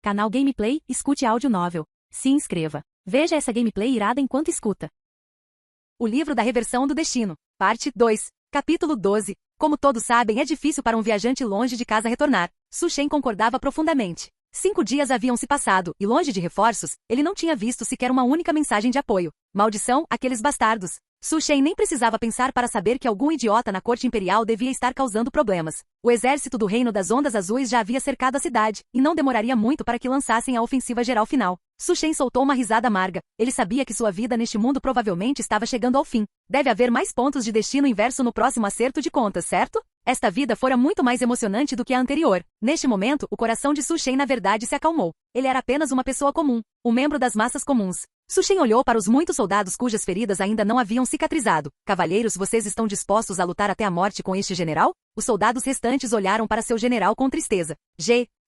Canal Gameplay, escute áudio novel. Se inscreva. Veja essa gameplay irada enquanto escuta. O livro da reversão do destino. Parte 2. Capítulo 12. Como todos sabem, é difícil para um viajante longe de casa retornar. Su Shen concordava profundamente. 5 dias haviam se passado, e longe de reforços, ele não tinha visto sequer uma única mensagem de apoio. Maldição, aqueles bastardos. Su Shen nem precisava pensar para saber que algum idiota na corte imperial devia estar causando problemas. O exército do Reino das Ondas Azuis já havia cercado a cidade, e não demoraria muito para que lançassem a ofensiva geral final. Su Shen soltou uma risada amarga. Ele sabia que sua vida neste mundo provavelmente estava chegando ao fim. Deve haver mais pontos de destino inverso no próximo acerto de contas, certo? Esta vida fora muito mais emocionante do que a anterior. Neste momento, o coração de Su Shen na verdade se acalmou. Ele era apenas uma pessoa comum, um membro das massas comuns. Su Shen olhou para os muitos soldados cujas feridas ainda não haviam cicatrizado. Cavalheiros, vocês estão dispostos a lutar até a morte com este general? Os soldados restantes olharam para seu general com tristeza.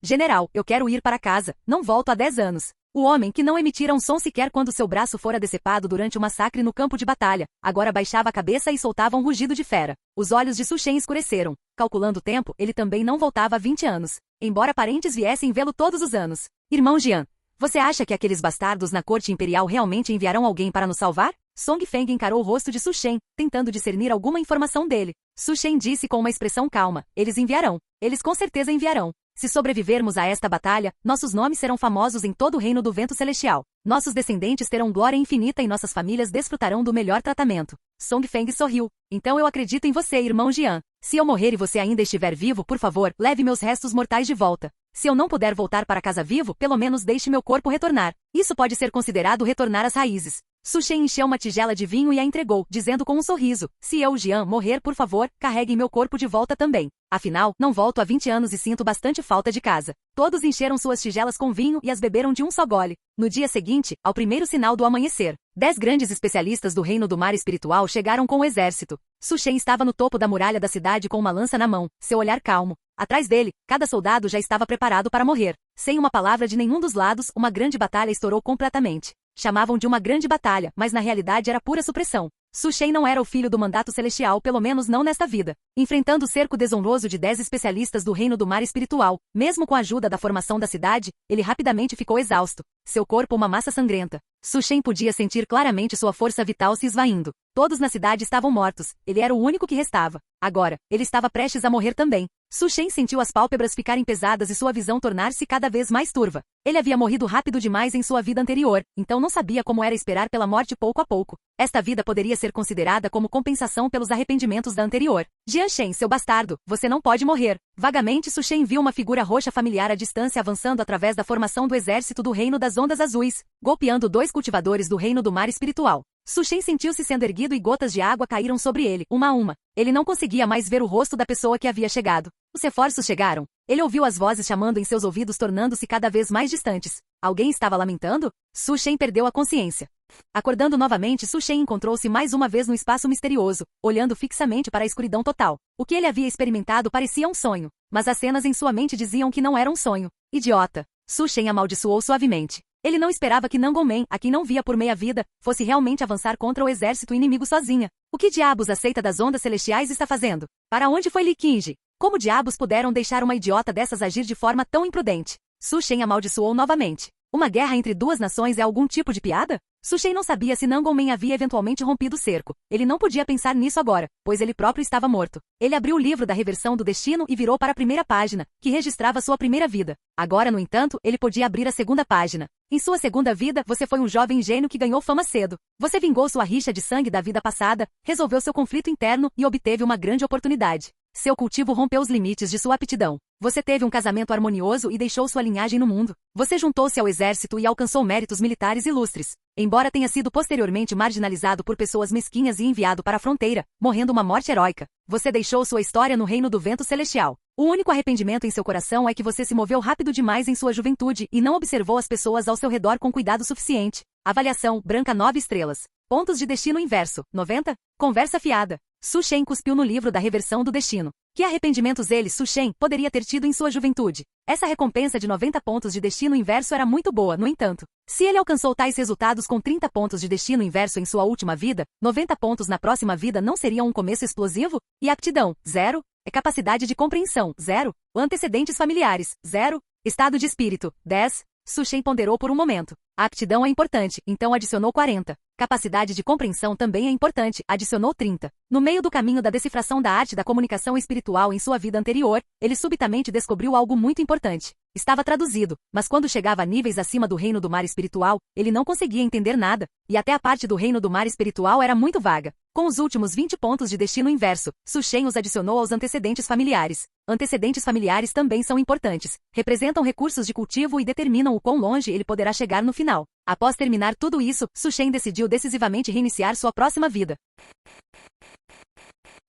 General, eu quero ir para casa. Não volto há 10 anos. O homem, que não emitira um som sequer quando seu braço fora decepado durante o massacre no campo de batalha, agora baixava a cabeça e soltava um rugido de fera. Os olhos de Su Shen escureceram. Calculando o tempo, ele também não voltava há 20 anos. Embora parentes viessem vê-lo todos os anos. Irmão Jian, você acha que aqueles bastardos na corte imperial realmente enviarão alguém para nos salvar? Song Feng encarou o rosto de Su Shen, tentando discernir alguma informação dele. Su Shen disse com uma expressão calma: eles enviarão. Eles com certeza enviarão. Se sobrevivermos a esta batalha, nossos nomes serão famosos em todo o reino do vento celestial. Nossos descendentes terão glória infinita e nossas famílias desfrutarão do melhor tratamento. Song Feng sorriu. Então eu acredito em você, irmão Jian. Se eu morrer e você ainda estiver vivo, por favor, leve meus restos mortais de volta. Se eu não puder voltar para casa vivo, pelo menos deixe meu corpo retornar. Isso pode ser considerado retornar às raízes. Su Shen encheu uma tigela de vinho e a entregou, dizendo com um sorriso: se eu, Jian, morrer, por favor, carreguem meu corpo de volta também. Afinal, não volto há 20 anos e sinto bastante falta de casa. Todos encheram suas tigelas com vinho e as beberam de um só gole. No dia seguinte, ao primeiro sinal do amanhecer, 10 grandes especialistas do reino do mar espiritual chegaram com o exército. Su Shen estava no topo da muralha da cidade com uma lança na mão, seu olhar calmo. Atrás dele, cada soldado já estava preparado para morrer. Sem uma palavra de nenhum dos lados, uma grande batalha estourou completamente. Chamavam de uma grande batalha, mas na realidade era pura supressão. Su Shen não era o filho do mandato celestial, pelo menos não nesta vida. Enfrentando o cerco desonroso de 10 especialistas do reino do mar espiritual, mesmo com a ajuda da formação da cidade, ele rapidamente ficou exausto. Seu corpo uma massa sangrenta. Su Shen podia sentir claramente sua força vital se esvaindo. Todos na cidade estavam mortos. Ele era o único que restava. Agora, ele estava prestes a morrer também. Su Shen sentiu as pálpebras ficarem pesadas e sua visão tornar-se cada vez mais turva. Ele havia morrido rápido demais em sua vida anterior, então não sabia como era esperar pela morte pouco a pouco. Esta vida poderia ser considerada como compensação pelos arrependimentos da anterior. Jian Shen, seu bastardo, você não pode morrer. Vagamente Su Shen viu uma figura roxa familiar à distância avançando através da formação do exército do Reino das Ondas Azuis, golpeando 2 cultivadores do Reino do Mar Espiritual. Su Shen sentiu-se sendo erguido e gotas de água caíram sobre ele, uma a uma. Ele não conseguia mais ver o rosto da pessoa que havia chegado. Os reforços chegaram. Ele ouviu as vozes chamando em seus ouvidos, tornando-se cada vez mais distantes. Alguém estava lamentando? Su Shen perdeu a consciência. Acordando novamente, Su Shen encontrou-se mais uma vez no espaço misterioso, olhando fixamente para a escuridão total. O que ele havia experimentado parecia um sonho, mas as cenas em sua mente diziam que não era um sonho. Idiota! Su Shen amaldiçoou suavemente. Ele não esperava que Nangomen, a quem não via por meia vida, fosse realmente avançar contra o exército inimigo sozinha. O que diabos a seita das ondas celestiais está fazendo? Para onde foi Li Qingji? Como diabos puderam deixar uma idiota dessas agir de forma tão imprudente? Su Shen amaldiçoou novamente. Uma guerra entre 2 nações é algum tipo de piada? Su Shen não sabia se Nangomen havia eventualmente rompido o cerco. Ele não podia pensar nisso agora, pois ele próprio estava morto. Ele abriu o livro da reversão do destino e virou para a primeira página, que registrava sua primeira vida. Agora, no entanto, ele podia abrir a segunda página. Em sua segunda vida, você foi um jovem ingênuo que ganhou fama cedo. Você vingou sua rixa de sangue da vida passada, resolveu seu conflito interno e obteve uma grande oportunidade. Seu cultivo rompeu os limites de sua aptidão. Você teve um casamento harmonioso e deixou sua linhagem no mundo. Você juntou-se ao exército e alcançou méritos militares ilustres. Embora tenha sido posteriormente marginalizado por pessoas mesquinhas e enviado para a fronteira, morrendo uma morte heróica, você deixou sua história no reino do vento celestial. O único arrependimento em seu coração é que você se moveu rápido demais em sua juventude e não observou as pessoas ao seu redor com cuidado suficiente. Avaliação, branca 9 estrelas. Pontos de destino inverso, 90. Conversa fiada. Su Shen cuspiu no livro da reversão do destino. Que arrependimentos ele, Su Shen, poderia ter tido em sua juventude? Essa recompensa de 90 pontos de destino inverso era muito boa, no entanto. Se ele alcançou tais resultados com 30 pontos de destino inverso em sua última vida, 90 pontos na próxima vida não seriam um começo explosivo? E aptidão, 0. É capacidade de compreensão, 0. Antecedentes familiares, 0. Estado de espírito, 10. Su Shen ponderou por um momento. A aptidão é importante, então adicionou 40. Capacidade de compreensão também é importante, adicionou 30. No meio do caminho da decifração da arte da comunicação espiritual em sua vida anterior, ele subitamente descobriu algo muito importante. Estava traduzido, mas quando chegava a níveis acima do reino do mar espiritual, ele não conseguia entender nada, e até a parte do reino do mar espiritual era muito vaga. Com os últimos 20 pontos de destino inverso, Su Shen os adicionou aos antecedentes familiares. Antecedentes familiares também são importantes, representam recursos de cultivo e determinam o quão longe ele poderá chegar no final. Após terminar tudo isso, Su Shen decidiu decisivamente reiniciar sua próxima vida.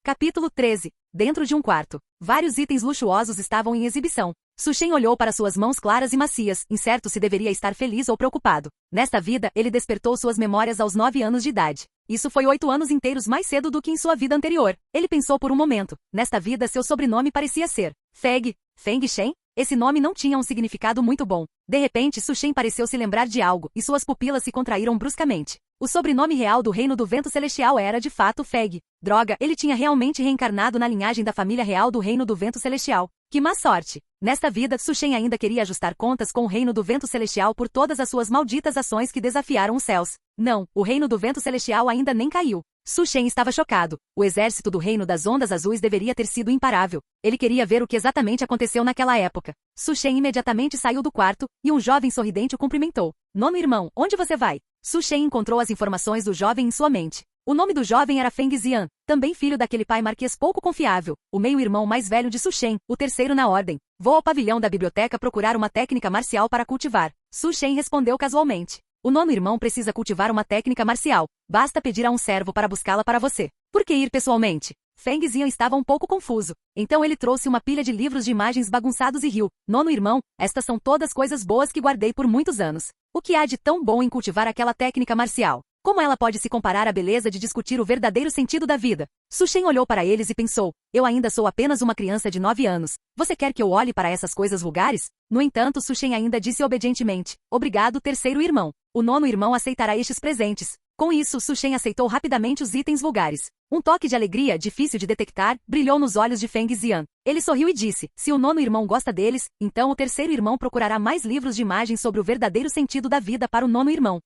Capítulo 13. Dentro de um quarto. Vários itens luxuosos estavam em exibição. Su Shen olhou para suas mãos claras e macias, incerto se deveria estar feliz ou preocupado. Nesta vida, ele despertou suas memórias aos 9 anos de idade. Isso foi 8 anos inteiros mais cedo do que em sua vida anterior. Ele pensou por um momento. Nesta vida, seu sobrenome parecia ser Feng Shen? Esse nome não tinha um significado muito bom. De repente, Su Shen pareceu se lembrar de algo, e suas pupilas se contraíram bruscamente. O sobrenome real do Reino do Vento Celestial era de fato Feng. Droga, ele tinha realmente reencarnado na linhagem da família real do Reino do Vento Celestial. Que má sorte! Nesta vida, Su Shen ainda queria ajustar contas com o Reino do Vento Celestial por todas as suas malditas ações que desafiaram os céus. Não, o Reino do Vento Celestial ainda nem caiu. Su Shen estava chocado. O exército do Reino das Ondas Azuis deveria ter sido imparável. Ele queria ver o que exatamente aconteceu naquela época. Su Shen imediatamente saiu do quarto, e um jovem sorridente o cumprimentou. Nono irmão, onde você vai? Su Shen encontrou as informações do jovem em sua mente. O nome do jovem era Feng Xian, também filho daquele pai marquês pouco confiável, o meio-irmão mais velho de Su Shen, o terceiro na ordem. Vou ao pavilhão da biblioteca procurar uma técnica marcial para cultivar. Su Shen respondeu casualmente. O nono irmão precisa cultivar uma técnica marcial. Basta pedir a um servo para buscá-la para você. Por que ir pessoalmente? Feng Xian estava um pouco confuso. Então ele trouxe uma pilha de livros de imagens bagunçados e riu. Nono irmão, estas são todas coisas boas que guardei por muitos anos. O que há de tão bom em cultivar aquela técnica marcial? Como ela pode se comparar à beleza de discutir o verdadeiro sentido da vida? Su Shen olhou para eles e pensou, eu ainda sou apenas uma criança de 9 anos. Você quer que eu olhe para essas coisas vulgares? No entanto, Su Shen ainda disse obedientemente, obrigado, terceiro irmão. O nono irmão aceitará estes presentes. Com isso, Su Shen aceitou rapidamente os itens vulgares. Um toque de alegria, difícil de detectar, brilhou nos olhos de Feng Xian. Ele sorriu e disse, se o nono irmão gosta deles, então o terceiro irmão procurará mais livros de imagens sobre o verdadeiro sentido da vida para o nono irmão.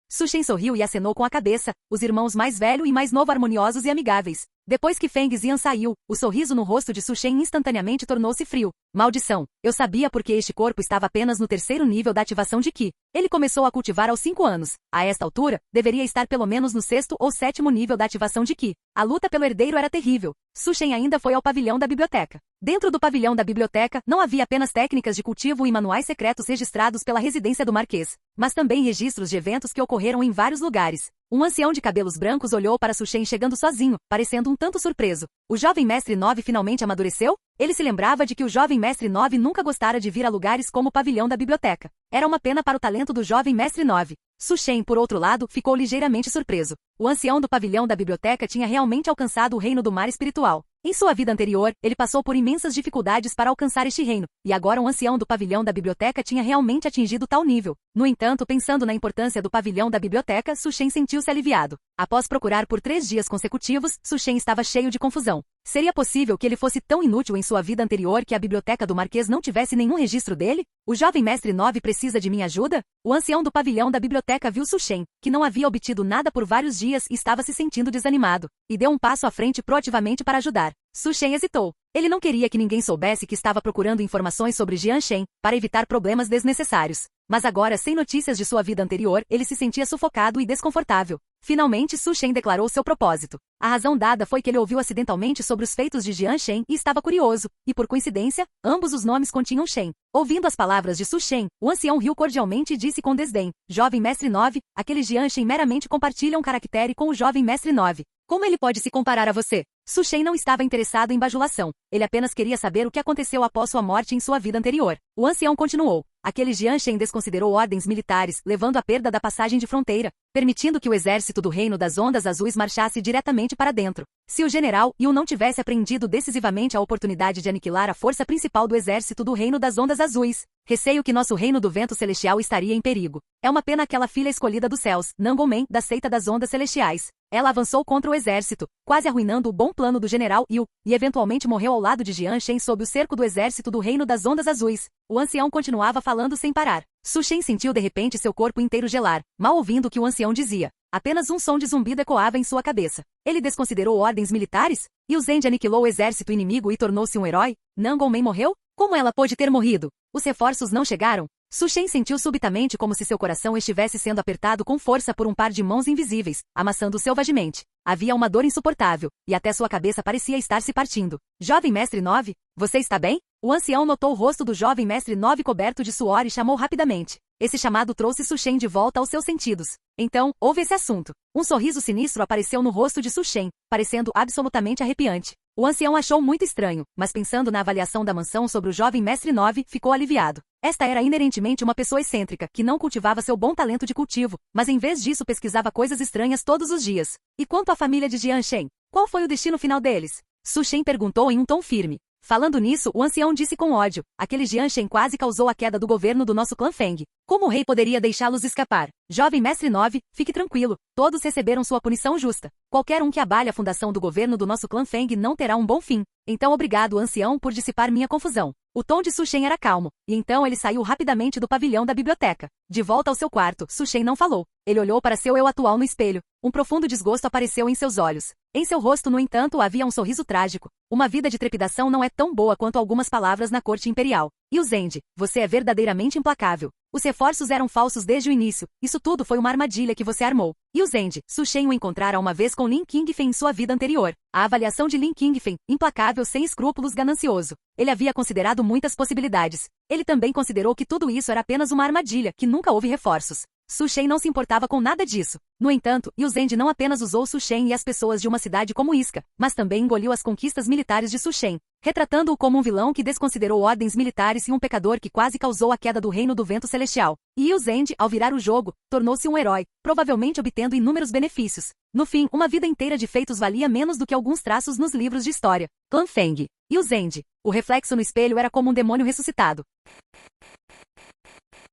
Su Shen sorriu e acenou com a cabeça, os irmãos mais velho e mais novo harmoniosos e amigáveis. Depois que Feng Xian saiu, o sorriso no rosto de Su Shen instantaneamente tornou-se frio. Maldição! Eu sabia porque este corpo estava apenas no terceiro nível da ativação de Qi. Ele começou a cultivar aos 5 anos. A esta altura, deveria estar pelo menos no sexto ou sétimo nível da ativação de Qi. A luta pelo herdeiro era terrível. Su Shen ainda foi ao pavilhão da biblioteca. Dentro do pavilhão da biblioteca, não havia apenas técnicas de cultivo e manuais secretos registrados pela residência do Marquês, mas também registros de eventos que ocorreram em vários lugares. Um ancião de cabelos brancos olhou para Su Shen chegando sozinho, parecendo um tanto surpreso. O jovem mestre 9 finalmente amadureceu? Ele se lembrava de que o jovem mestre 9 nunca gostara de vir a lugares como o pavilhão da biblioteca. Era uma pena para o talento do jovem mestre 9. Su Shen, por outro lado, ficou ligeiramente surpreso. O ancião do pavilhão da biblioteca tinha realmente alcançado o reino do mar espiritual. Em sua vida anterior, ele passou por imensas dificuldades para alcançar este reino, e agora um ancião do pavilhão da biblioteca tinha realmente atingido tal nível. No entanto, pensando na importância do pavilhão da biblioteca, Su Shen sentiu-se aliviado. Após procurar por 3 dias consecutivos, Su Shen estava cheio de confusão. Seria possível que ele fosse tão inútil em sua vida anterior que a biblioteca do Marquês não tivesse nenhum registro dele? O jovem mestre 9 precisa de minha ajuda? O ancião do pavilhão da biblioteca viu Su Shen, que não havia obtido nada por vários dias e estava se sentindo desanimado, e deu um passo à frente proativamente para ajudar. Su Shen hesitou. Ele não queria que ninguém soubesse que estava procurando informações sobre Jian Shen, para evitar problemas desnecessários. Mas agora, sem notícias de sua vida anterior, ele se sentia sufocado e desconfortável. Finalmente, Su Shen declarou seu propósito. A razão dada foi que ele ouviu acidentalmente sobre os feitos de Jian Shen e estava curioso, e por coincidência, ambos os nomes continham Shen. Ouvindo as palavras de Su Shen, o ancião riu cordialmente e disse com desdém, jovem mestre 9, aquele Jian Shen meramente compartilha um caractere com o jovem mestre 9. Como ele pode se comparar a você? Su Shen não estava interessado em bajulação. Ele apenas queria saber o que aconteceu após sua morte em sua vida anterior. O ancião continuou. Aquele Jian Shen desconsiderou ordens militares, levando à perda da passagem de fronteira, permitindo que o exército do Reino das Ondas Azuis marchasse diretamente para dentro. Se o general Yu não tivesse apreendido decisivamente a oportunidade de aniquilar a força principal do exército do Reino das Ondas Azuis, receio que nosso Reino do Vento Celestial estaria em perigo. É uma pena aquela filha escolhida dos céus, Nangomen, da seita das Ondas Celestiais. Ela avançou contra o exército, quase arruinando o bom plano do general Yu, e eventualmente morreu ao lado de Jian Shen sob o cerco do exército do Reino das Ondas Azuis. O ancião continuava falando sem parar. Su Shen sentiu de repente seu corpo inteiro gelar, mal ouvindo o que o ancião dizia. Apenas um som de zumbido ecoava em sua cabeça. Ele desconsiderou ordens militares? Yu Zhenji aniquilou o exército inimigo e tornou-se um herói? Nan Gongmei morreu? Como ela pôde ter morrido? Os reforços não chegaram? Su Shen sentiu subitamente como se seu coração estivesse sendo apertado com força por um par de mãos invisíveis, amassando selvagemente. Havia uma dor insuportável, e até sua cabeça parecia estar se partindo. Jovem mestre 9, você está bem? O ancião notou o rosto do jovem mestre 9 coberto de suor e chamou rapidamente. Esse chamado trouxe Su Shen de volta aos seus sentidos. Então, houve esse assunto. Um sorriso sinistro apareceu no rosto de Su Shen, parecendo absolutamente arrepiante. O ancião achou muito estranho, mas pensando na avaliação da mansão sobre o jovem mestre 9, ficou aliviado. Esta era inerentemente uma pessoa excêntrica, que não cultivava seu bom talento de cultivo, mas em vez disso pesquisava coisas estranhas todos os dias. E quanto à família de Jian Shen? Qual foi o destino final deles? Su Shen perguntou em um tom firme. Falando nisso, o ancião disse com ódio, aquele Jian Shen quase causou a queda do governo do nosso clã Feng. Como o rei poderia deixá-los escapar? Jovem mestre 9, fique tranquilo, todos receberam sua punição justa. Qualquer um que abale a fundação do governo do nosso clã Feng não terá um bom fim. Então obrigado, ancião, por dissipar minha confusão. O tom de Su Shen era calmo, e então ele saiu rapidamente do pavilhão da biblioteca. De volta ao seu quarto, Su Shen não falou. Ele olhou para seu eu atual no espelho. Um profundo desgosto apareceu em seus olhos. Em seu rosto, no entanto, havia um sorriso trágico. Uma vida de trepidação não é tão boa quanto algumas palavras na corte imperial. Yu Zhenji, você é verdadeiramente implacável. Os reforços eram falsos desde o início. Isso tudo foi uma armadilha que você armou. Yu Zhenji, Su Shen o encontrara uma vez com Lin Qingfen em sua vida anterior. A avaliação de Lin Qingfen, implacável, sem escrúpulos, ganancioso. Ele havia considerado muitas possibilidades. Ele também considerou que tudo isso era apenas uma armadilha, que nunca houve reforços. Su Shen não se importava com nada disso. No entanto, Yu Zhenji não apenas usou Su Shen e as pessoas de uma cidade como isca, mas também engoliu as conquistas militares de Su Shen, retratando-o como um vilão que desconsiderou ordens militares e um pecador que quase causou a queda do reino do vento celestial. E Yu Zhenji, ao virar o jogo, tornou-se um herói, provavelmente obtendo inúmeros benefícios. No fim, uma vida inteira de feitos valia menos do que alguns traços nos livros de história. Clã Feng. Yu Zhenji. O reflexo no espelho era como um demônio ressuscitado.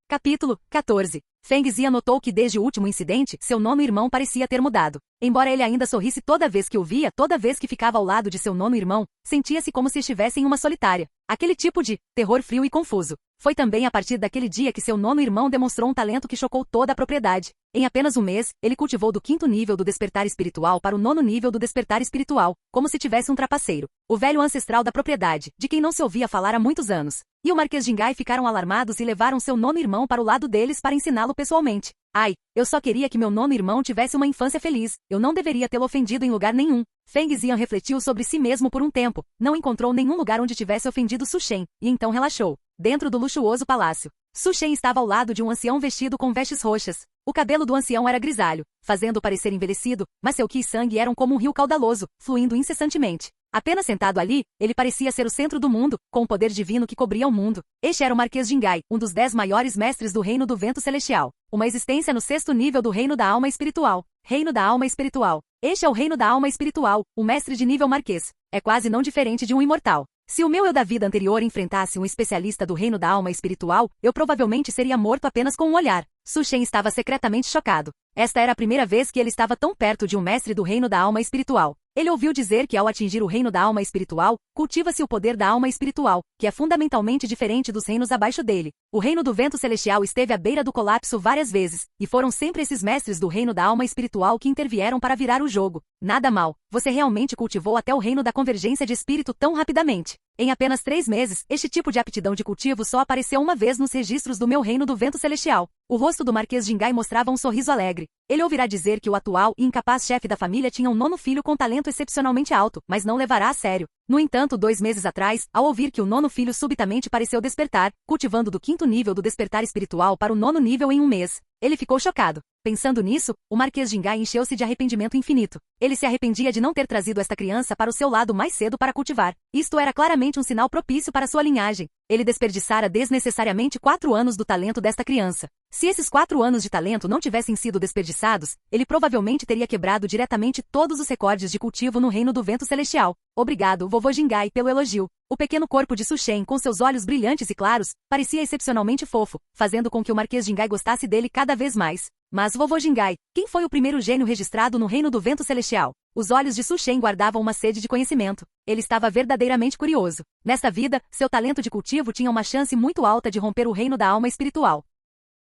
Capítulo 14. Feng Zia notou que desde o último incidente, seu nono irmão parecia ter mudado. Embora ele ainda sorrisse toda vez que o via, toda vez que ficava ao lado de seu nono irmão, sentia-se como se estivesse em uma solitária. Aquele tipo de terror frio e confuso. Foi também a partir daquele dia que seu nono irmão demonstrou um talento que chocou toda a propriedade. Em apenas um mês, ele cultivou do 5º nível do despertar espiritual para o 9º nível do despertar espiritual, como se tivesse um trapaceiro. O velho ancestral da propriedade, de quem não se ouvia falar há muitos anos. E o Marquês Jingai ficaram alarmados e levaram seu nono irmão para o lado deles para ensiná-lo pessoalmente. Ai, eu só queria que meu nono irmão tivesse uma infância feliz. Eu não deveria tê-lo ofendido em lugar nenhum. Feng Zian refletiu sobre si mesmo por um tempo. Não encontrou nenhum lugar onde tivesse ofendido Su Shen, e então relaxou. Dentro do luxuoso palácio, Su Shen estava ao lado de um ancião vestido com vestes roxas. O cabelo do ancião era grisalho, fazendo-o parecer envelhecido, mas seu qi e sangue eram como um rio caudaloso, fluindo incessantemente. Apenas sentado ali, ele parecia ser o centro do mundo, com o poder divino que cobria o mundo. Este era o Marquês Jingai, um dos 10 maiores mestres do Reino do Vento Celestial. Uma existência no 6º nível do Reino da Alma Espiritual. Reino da Alma Espiritual. Este é o Reino da Alma Espiritual, o mestre de nível Marquês. É quase não diferente de um imortal. Se o meu eu da vida anterior enfrentasse um especialista do Reino da Alma Espiritual, eu provavelmente seria morto apenas com um olhar. Su Shen estava secretamente chocado. Esta era a primeira vez que ele estava tão perto de um mestre do Reino da Alma Espiritual. Ele ouviu dizer que ao atingir o Reino da Alma Espiritual, cultiva-se o poder da alma espiritual, que é fundamentalmente diferente dos reinos abaixo dele. O Reino do Vento Celestial esteve à beira do colapso várias vezes, e foram sempre esses mestres do Reino da Alma Espiritual que intervieram para virar o jogo. Nada mal, você realmente cultivou até o Reino da Convergência de Espírito tão rapidamente. Em apenas 3 meses, este tipo de aptidão de cultivo só apareceu uma vez nos registros do meu Reino do Vento Celestial. O rosto do Marquês Jingai mostrava um sorriso alegre. Ele ouvirá dizer que o atual e incapaz chefe da família tinha um nono filho com talento excepcionalmente alto, mas não levará a sério. No entanto, 2 meses atrás, ao ouvir que o nono filho subitamente pareceu despertar, cultivando do 5º nível do despertar espiritual para o 9º nível em um mês, ele ficou chocado. Pensando nisso, o Marquês Jingai encheu-se de arrependimento infinito. Ele se arrependia de não ter trazido esta criança para o seu lado mais cedo para cultivar. Isto era claramente um sinal propício para sua linhagem. Ele desperdiçara desnecessariamente 4 anos do talento desta criança. Se esses 4 anos de talento não tivessem sido desperdiçados, ele provavelmente teria quebrado diretamente todos os recordes de cultivo no Reino do Vento Celestial. Obrigado, vovô Jingai, pelo elogio. O pequeno corpo de Su Shen, com seus olhos brilhantes e claros, parecia excepcionalmente fofo, fazendo com que o Marquês Jingai gostasse dele cada vez mais. Mas vovô Jingai, quem foi o primeiro gênio registrado no reino do vento celestial? Os olhos de Su Shen guardavam uma sede de conhecimento. Ele estava verdadeiramente curioso. Nesta vida, seu talento de cultivo tinha uma chance muito alta de romper o reino da alma espiritual.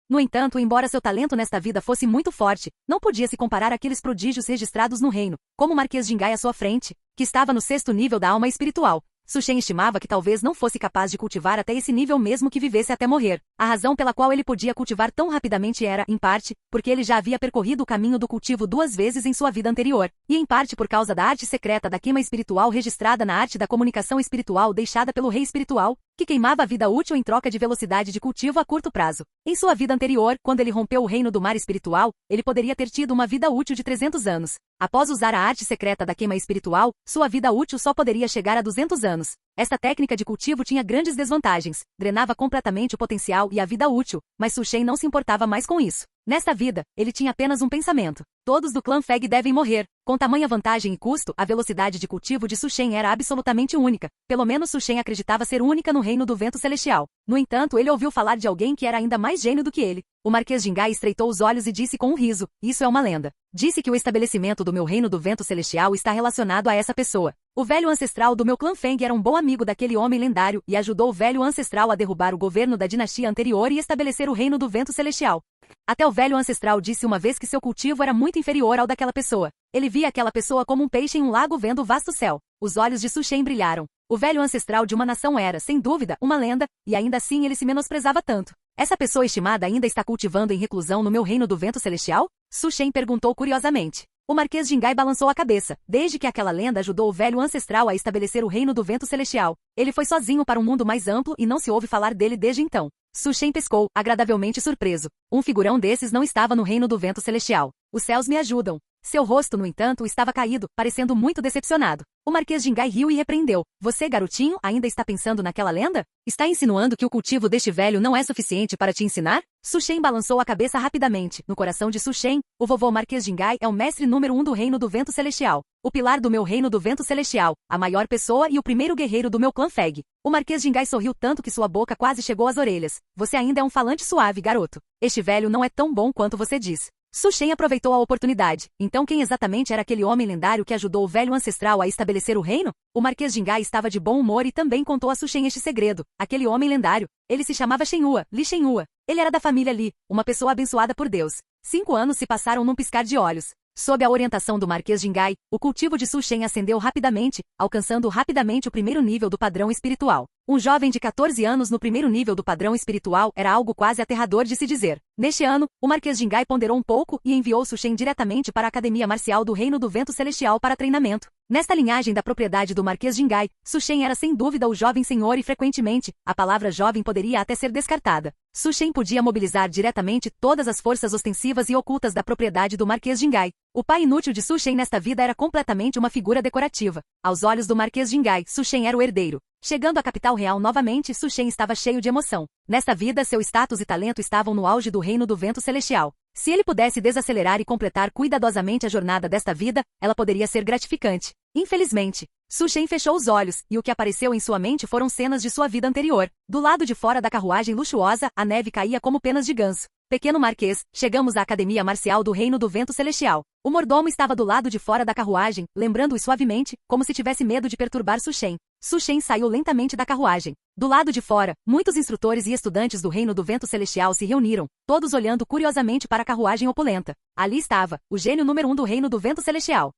No entanto, embora seu talento nesta vida fosse muito forte, não podia se comparar àqueles prodígios registrados no reino, como o Marquês Jingai à sua frente, que estava no 6º nível da alma espiritual. Su Shen estimava que talvez não fosse capaz de cultivar até esse nível mesmo que vivesse até morrer. A razão pela qual ele podia cultivar tão rapidamente era, em parte, porque ele já havia percorrido o caminho do cultivo 2 vezes em sua vida anterior, e em parte por causa da arte secreta da queima espiritual registrada na arte da comunicação espiritual deixada pelo rei espiritual, que queimava a vida útil em troca de velocidade de cultivo a curto prazo. Em sua vida anterior, quando ele rompeu o reino do mar espiritual, ele poderia ter tido uma vida útil de 300 anos. Após usar a arte secreta da queima espiritual, sua vida útil só poderia chegar a 200 anos. Esta técnica de cultivo tinha grandes desvantagens, drenava completamente o potencial e a vida útil, mas Su Shen não se importava mais com isso. Nesta vida, ele tinha apenas um pensamento. Todos do clã Feng devem morrer. Com tamanha vantagem e custo, a velocidade de cultivo de Su Shen era absolutamente única. Pelo menos Su Shen acreditava ser única no reino do vento celestial. No entanto, ele ouviu falar de alguém que era ainda mais gênio do que ele. O Marquês Jingai estreitou os olhos e disse com um riso: "Isso é uma lenda. Disse que o estabelecimento do meu reino do vento celestial está relacionado a essa pessoa. O velho ancestral do meu clã Feng era um bom amigo daquele homem lendário e ajudou o velho ancestral a derrubar o governo da dinastia anterior e estabelecer o reino do vento celestial. Até o velho ancestral disse uma vez que seu cultivo era muito inferior ao daquela pessoa. Ele via aquela pessoa como um peixe em um lago vendo o vasto céu." Os olhos de Su Shen brilharam. O velho ancestral de uma nação era, sem dúvida, uma lenda, e ainda assim ele se menosprezava tanto. "Essa pessoa estimada ainda está cultivando em reclusão no meu reino do vento celestial?" Su Shen perguntou curiosamente. O Marquês Jingai balançou a cabeça. Desde que aquela lenda ajudou o velho ancestral a estabelecer o reino do vento celestial, ele foi sozinho para um mundo mais amplo e não se ouve falar dele desde então. Su Shen pescou, agradavelmente surpreso. Um figurão desses não estava no reino do vento celestial. "Os céus me ajudam." Seu rosto, no entanto, estava caído, parecendo muito decepcionado. O Marquês Jingai riu e repreendeu. "Você, garotinho, ainda está pensando naquela lenda? Está insinuando que o cultivo deste velho não é suficiente para te ensinar?" Su Shen balançou a cabeça rapidamente. No coração de Su Shen, o vovô Marquês Jingai é o mestre número 1 do reino do vento celestial. O pilar do meu reino do vento celestial, a maior pessoa e o primeiro guerreiro do meu clã Feng. O Marquês Jingai sorriu tanto que sua boca quase chegou às orelhas. "Você ainda é um falante suave, garoto. Este velho não é tão bom quanto você diz." Su Shen aproveitou a oportunidade. Então quem exatamente era aquele homem lendário que ajudou o velho ancestral a estabelecer o reino? O Marquês Jingai estava de bom humor e também contou a Su Shen este segredo. Aquele homem lendário. Ele se chamava Shenhua, Li Shenhua. Ele era da família Li, uma pessoa abençoada por Deus. 5 anos se passaram num piscar de olhos. Sob a orientação do Marquês Jingai, o cultivo de Su Shen ascendeu rapidamente, alcançando rapidamente o primeiro nível do padrão espiritual. Um jovem de 14 anos no primeiro nível do padrão espiritual era algo quase aterrador de se dizer. Neste ano, o Marquês Jingai ponderou um pouco e enviou Su Shen diretamente para a Academia Marcial do Reino do Vento Celestial para treinamento. Nesta linhagem da propriedade do Marquês Jingai, Su Shen era sem dúvida o jovem senhor e frequentemente, a palavra jovem poderia até ser descartada. Su Shen podia mobilizar diretamente todas as forças ostensivas e ocultas da propriedade do Marquês Jingai. O pai inútil de Su Shen nesta vida era completamente uma figura decorativa. Aos olhos do Marquês Jingai, Su Shen era o herdeiro. Chegando à capital real novamente, Su Shen estava cheio de emoção. Nesta vida, seu status e talento estavam no auge do reino do vento celestial. Se ele pudesse desacelerar e completar cuidadosamente a jornada desta vida, ela poderia ser gratificante. Infelizmente, Su Shen fechou os olhos, e o que apareceu em sua mente foram cenas de sua vida anterior. Do lado de fora da carruagem luxuosa, a neve caía como penas de ganso. "Pequeno Marquês, chegamos à Academia Marcial do Reino do Vento Celestial." O mordomo estava do lado de fora da carruagem, lembrando-o suavemente, como se tivesse medo de perturbar Su Shen. Su Shen saiu lentamente da carruagem. Do lado de fora, muitos instrutores e estudantes do Reino do Vento Celestial se reuniram, todos olhando curiosamente para a carruagem opulenta. Ali estava, o gênio número 1 do Reino do Vento Celestial.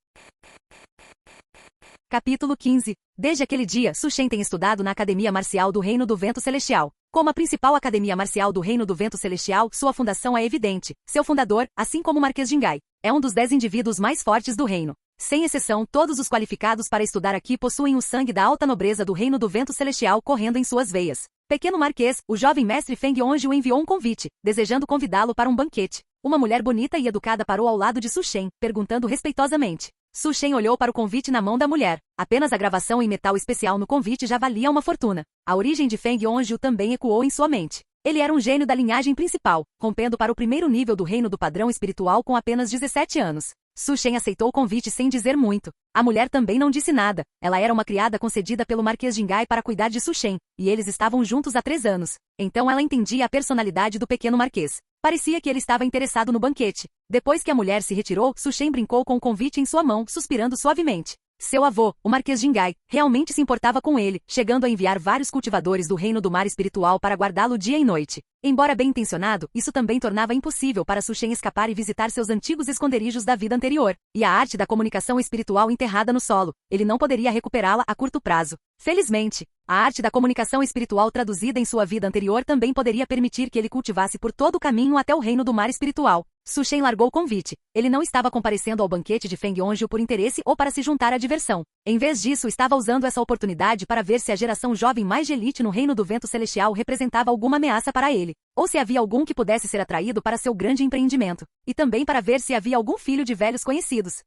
Capítulo 15. Desde aquele dia, Su Shen tem estudado na Academia Marcial do Reino do Vento Celestial. Como a principal academia marcial do Reino do Vento Celestial, sua fundação é evidente. Seu fundador, assim como o Marquês Jingai, é um dos 10 indivíduos mais fortes do reino. Sem exceção, todos os qualificados para estudar aqui possuem o sangue da alta nobreza do Reino do Vento Celestial correndo em suas veias. Pequeno Marquês, o jovem mestre Feng Hongji o enviou um convite, desejando convidá-lo para um banquete. Uma mulher bonita e educada parou ao lado de Su Shen, perguntando respeitosamente. Su Shen olhou para o convite na mão da mulher. Apenas a gravação em metal especial no convite já valia uma fortuna. A origem de Feng Hongji também ecoou em sua mente. Ele era um gênio da linhagem principal, rompendo para o primeiro nível do reino do padrão espiritual com apenas 17 anos. Su Shen aceitou o convite sem dizer muito. A mulher também não disse nada. Ela era uma criada concedida pelo Marquês Jingai para cuidar de Su Shen, e eles estavam juntos há 3 anos. Então ela entendia a personalidade do pequeno Marquês. Parecia que ele estava interessado no banquete. Depois que a mulher se retirou, Su Shen brincou com o convite em sua mão, suspirando suavemente. Seu avô, o Marquês Jingai, realmente se importava com ele, chegando a enviar vários cultivadores do reino do mar espiritual para guardá-lo dia e noite. Embora bem intencionado, isso também tornava impossível para Su Shen escapar e visitar seus antigos esconderijos da vida anterior, e a arte da comunicação espiritual enterrada no solo. Ele não poderia recuperá-la a curto prazo. Felizmente, a arte da comunicação espiritual traduzida em sua vida anterior também poderia permitir que ele cultivasse por todo o caminho até o reino do mar espiritual. Su Shen largou o convite. Ele não estava comparecendo ao banquete de Feng Yonju por interesse ou para se juntar à diversão. Em vez disso, estava usando essa oportunidade para ver se a geração jovem mais de elite no reino do vento celestial representava alguma ameaça para ele, ou se havia algum que pudesse ser atraído para seu grande empreendimento, e também para ver se havia algum filho de velhos conhecidos.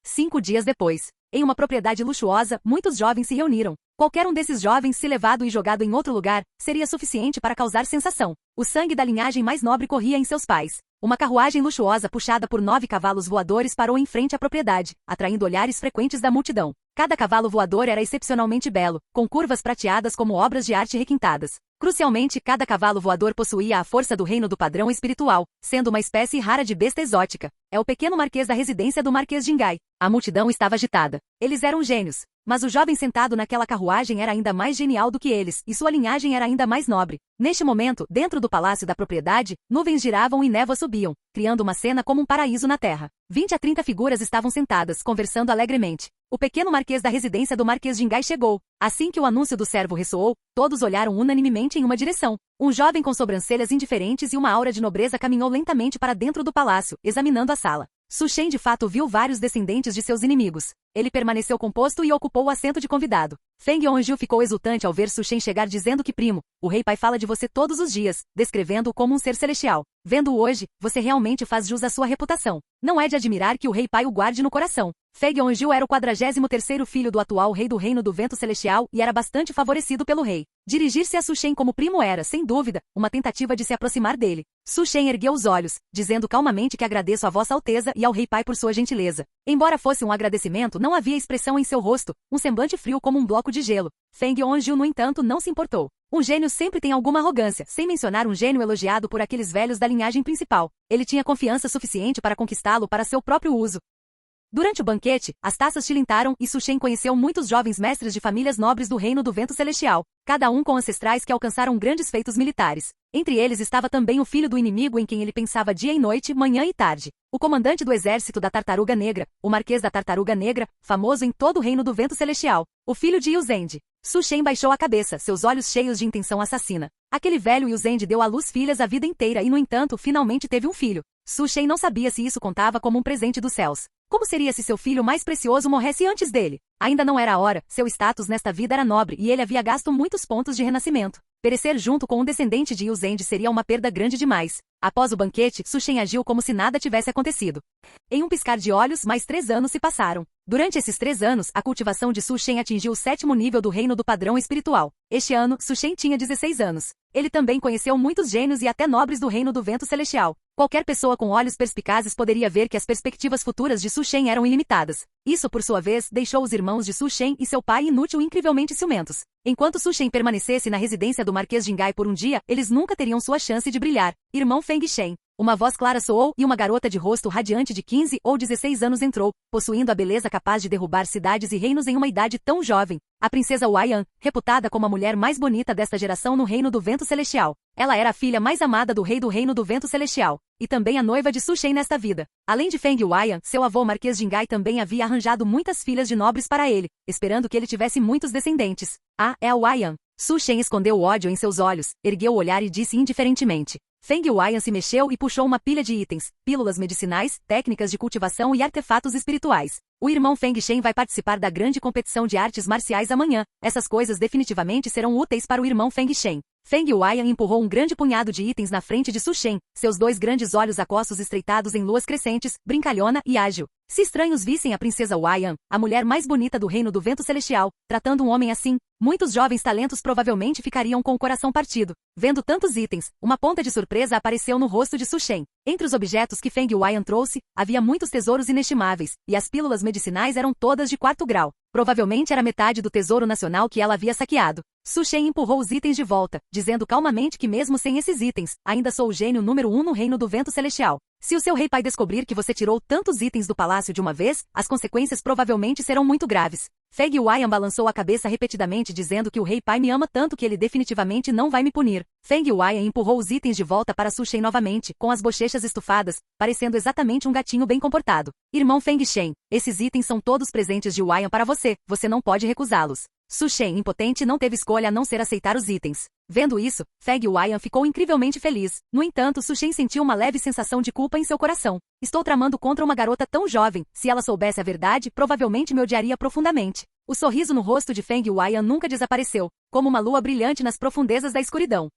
5 dias depois, em uma propriedade luxuosa, muitos jovens se reuniram. Qualquer um desses jovens, se levado e jogado em outro lugar, seria suficiente para causar sensação. O sangue da linhagem mais nobre corria em seus pais. Uma carruagem luxuosa puxada por 9 cavalos voadores parou em frente à propriedade, atraindo olhares frequentes da multidão. Cada cavalo voador era excepcionalmente belo, com curvas prateadas como obras de arte requintadas. Crucialmente, cada cavalo voador possuía a força do reino do padrão espiritual, sendo uma espécie rara de besta exótica. É o pequeno marquês da residência do Marquês Jingai. A multidão estava agitada. Eles eram gênios. Mas o jovem sentado naquela carruagem era ainda mais genial do que eles, e sua linhagem era ainda mais nobre. Neste momento, dentro do palácio da propriedade, nuvens giravam e névoas subiam, criando uma cena como um paraíso na terra. 20 a 30 figuras estavam sentadas, conversando alegremente. O pequeno marquês da residência do Marquês Jingai chegou. Assim que o anúncio do servo ressoou, todos olharam unanimemente em uma direção. Um jovem com sobrancelhas indiferentes e uma aura de nobreza caminhou lentamente para dentro do palácio, examinando a sala. Su Shen de fato viu vários descendentes de seus inimigos. Ele permaneceu composto e ocupou o assento de convidado. Feng Yonju ficou exultante ao ver Su Shen chegar dizendo que primo, o rei pai fala de você todos os dias, descrevendo-o como um ser celestial. Vendo-o hoje, você realmente faz jus à sua reputação. Não é de admirar que o rei pai o guarde no coração. Feng Yonju era o 43º filho do atual rei do reino do vento celestial e era bastante favorecido pelo rei. Dirigir-se a Su Shen como primo era, sem dúvida, uma tentativa de se aproximar dele. Su Shen ergueu os olhos, dizendo calmamente que agradeço a Vossa Alteza e ao rei pai por sua gentileza. Embora fosse um agradecimento, não havia expressão em seu rosto, um semblante frio como um bloco de gelo. Feng Yonju, no entanto, não se importou. Um gênio sempre tem alguma arrogância, sem mencionar um gênio elogiado por aqueles velhos da linhagem principal. Ele tinha confiança suficiente para conquistá-lo para seu próprio uso. Durante o banquete, as taças tilintaram e Su Shen conheceu muitos jovens mestres de famílias nobres do reino do vento celestial, cada um com ancestrais que alcançaram grandes feitos militares. Entre eles estava também o filho do inimigo em quem ele pensava dia e noite, manhã e tarde. O comandante do exército da Tartaruga Negra, o Marquês da Tartaruga Negra, famoso em todo o reino do vento celestial, o filho de Yuzend. Su Shen baixou a cabeça, seus olhos cheios de intenção assassina. Aquele velho Yuzend deu à luz filhas a vida inteira e, no entanto, finalmente teve um filho. Su Shen não sabia se isso contava como um presente dos céus. Como seria se seu filho mais precioso morresse antes dele? Ainda não era a hora, seu status nesta vida era nobre e ele havia gasto muitos pontos de renascimento. Perecer junto com um descendente de Yuzend seria uma perda grande demais. Após o banquete, Su Shen agiu como se nada tivesse acontecido. Em um piscar de olhos, mais 3 anos se passaram. Durante esses 3 anos, a cultivação de Su Shen atingiu o 7º nível do reino do padrão espiritual. Este ano, Su Shen tinha 16 anos. Ele também conheceu muitos gênios e até nobres do reino do vento celestial. Qualquer pessoa com olhos perspicazes poderia ver que as perspectivas futuras de Su Shen eram ilimitadas. Isso, por sua vez, deixou os irmãos de Su Shen e seu pai inútil incrivelmente ciumentos. Enquanto Su Shen permanecesse na residência do Marquês Jingai por um dia, eles nunca teriam sua chance de brilhar. Irmão Feng Shen. Uma voz clara soou e uma garota de rosto radiante de 15 ou 16 anos entrou, possuindo a beleza capaz de derrubar cidades e reinos em uma idade tão jovem. A princesa Waiyan, reputada como a mulher mais bonita desta geração no reino do vento celestial. Ela era a filha mais amada do rei do reino do vento celestial, e também a noiva de Su Shen nesta vida. Além de Feng Waiyan, seu avô Marquês Jingai também havia arranjado muitas filhas de nobres para ele, esperando que ele tivesse muitos descendentes. Ah, é a Waiyan. Su Shen escondeu o ódio em seus olhos, ergueu o olhar e disse indiferentemente. Feng Waiyan se mexeu e puxou uma pilha de itens, pílulas medicinais, técnicas de cultivação e artefatos espirituais. O irmão Feng Shen vai participar da grande competição de artes marciais amanhã. Essas coisas definitivamente serão úteis para o irmão Feng Shen. Feng Waiyan empurrou um grande punhado de itens na frente de Su Shen, seus 2 grandes olhos aquosos estreitados em luas crescentes, brincalhona e ágil. Se estranhos vissem a princesa Huaiyan, a mulher mais bonita do reino do vento celestial, tratando um homem assim, muitos jovens talentos provavelmente ficariam com o coração partido. Vendo tantos itens, uma ponta de surpresa apareceu no rosto de Su Shen. Entre os objetos que Feng Huaiyan trouxe, havia muitos tesouros inestimáveis, e as pílulas medicinais eram todas de 4º grau. Provavelmente era metade do tesouro nacional que ela havia saqueado. Su Shen empurrou os itens de volta, dizendo calmamente que mesmo sem esses itens, ainda sou o gênio número 1 no reino do vento celestial. Se o seu rei pai descobrir que você tirou tantos itens do palácio de uma vez, as consequências provavelmente serão muito graves. Feng Huaiyan balançou a cabeça repetidamente dizendo que o rei pai me ama tanto que ele definitivamente não vai me punir. Feng Huaiyan empurrou os itens de volta para Su Shen novamente, com as bochechas estufadas, parecendo exatamente um gatinho bem comportado. Irmão Feng Shen, esses itens são todos presentes de Huaiyan para você não pode recusá-los. Su Shen, impotente, não teve escolha a não ser aceitar os itens. Vendo isso, Feng Huaiyan ficou incrivelmente feliz. No entanto, Su Shen sentiu uma leve sensação de culpa em seu coração. Estou tramando contra uma garota tão jovem. Se ela soubesse a verdade, provavelmente me odiaria profundamente. O sorriso no rosto de Feng Huaiyan nunca desapareceu, como uma lua brilhante nas profundezas da escuridão.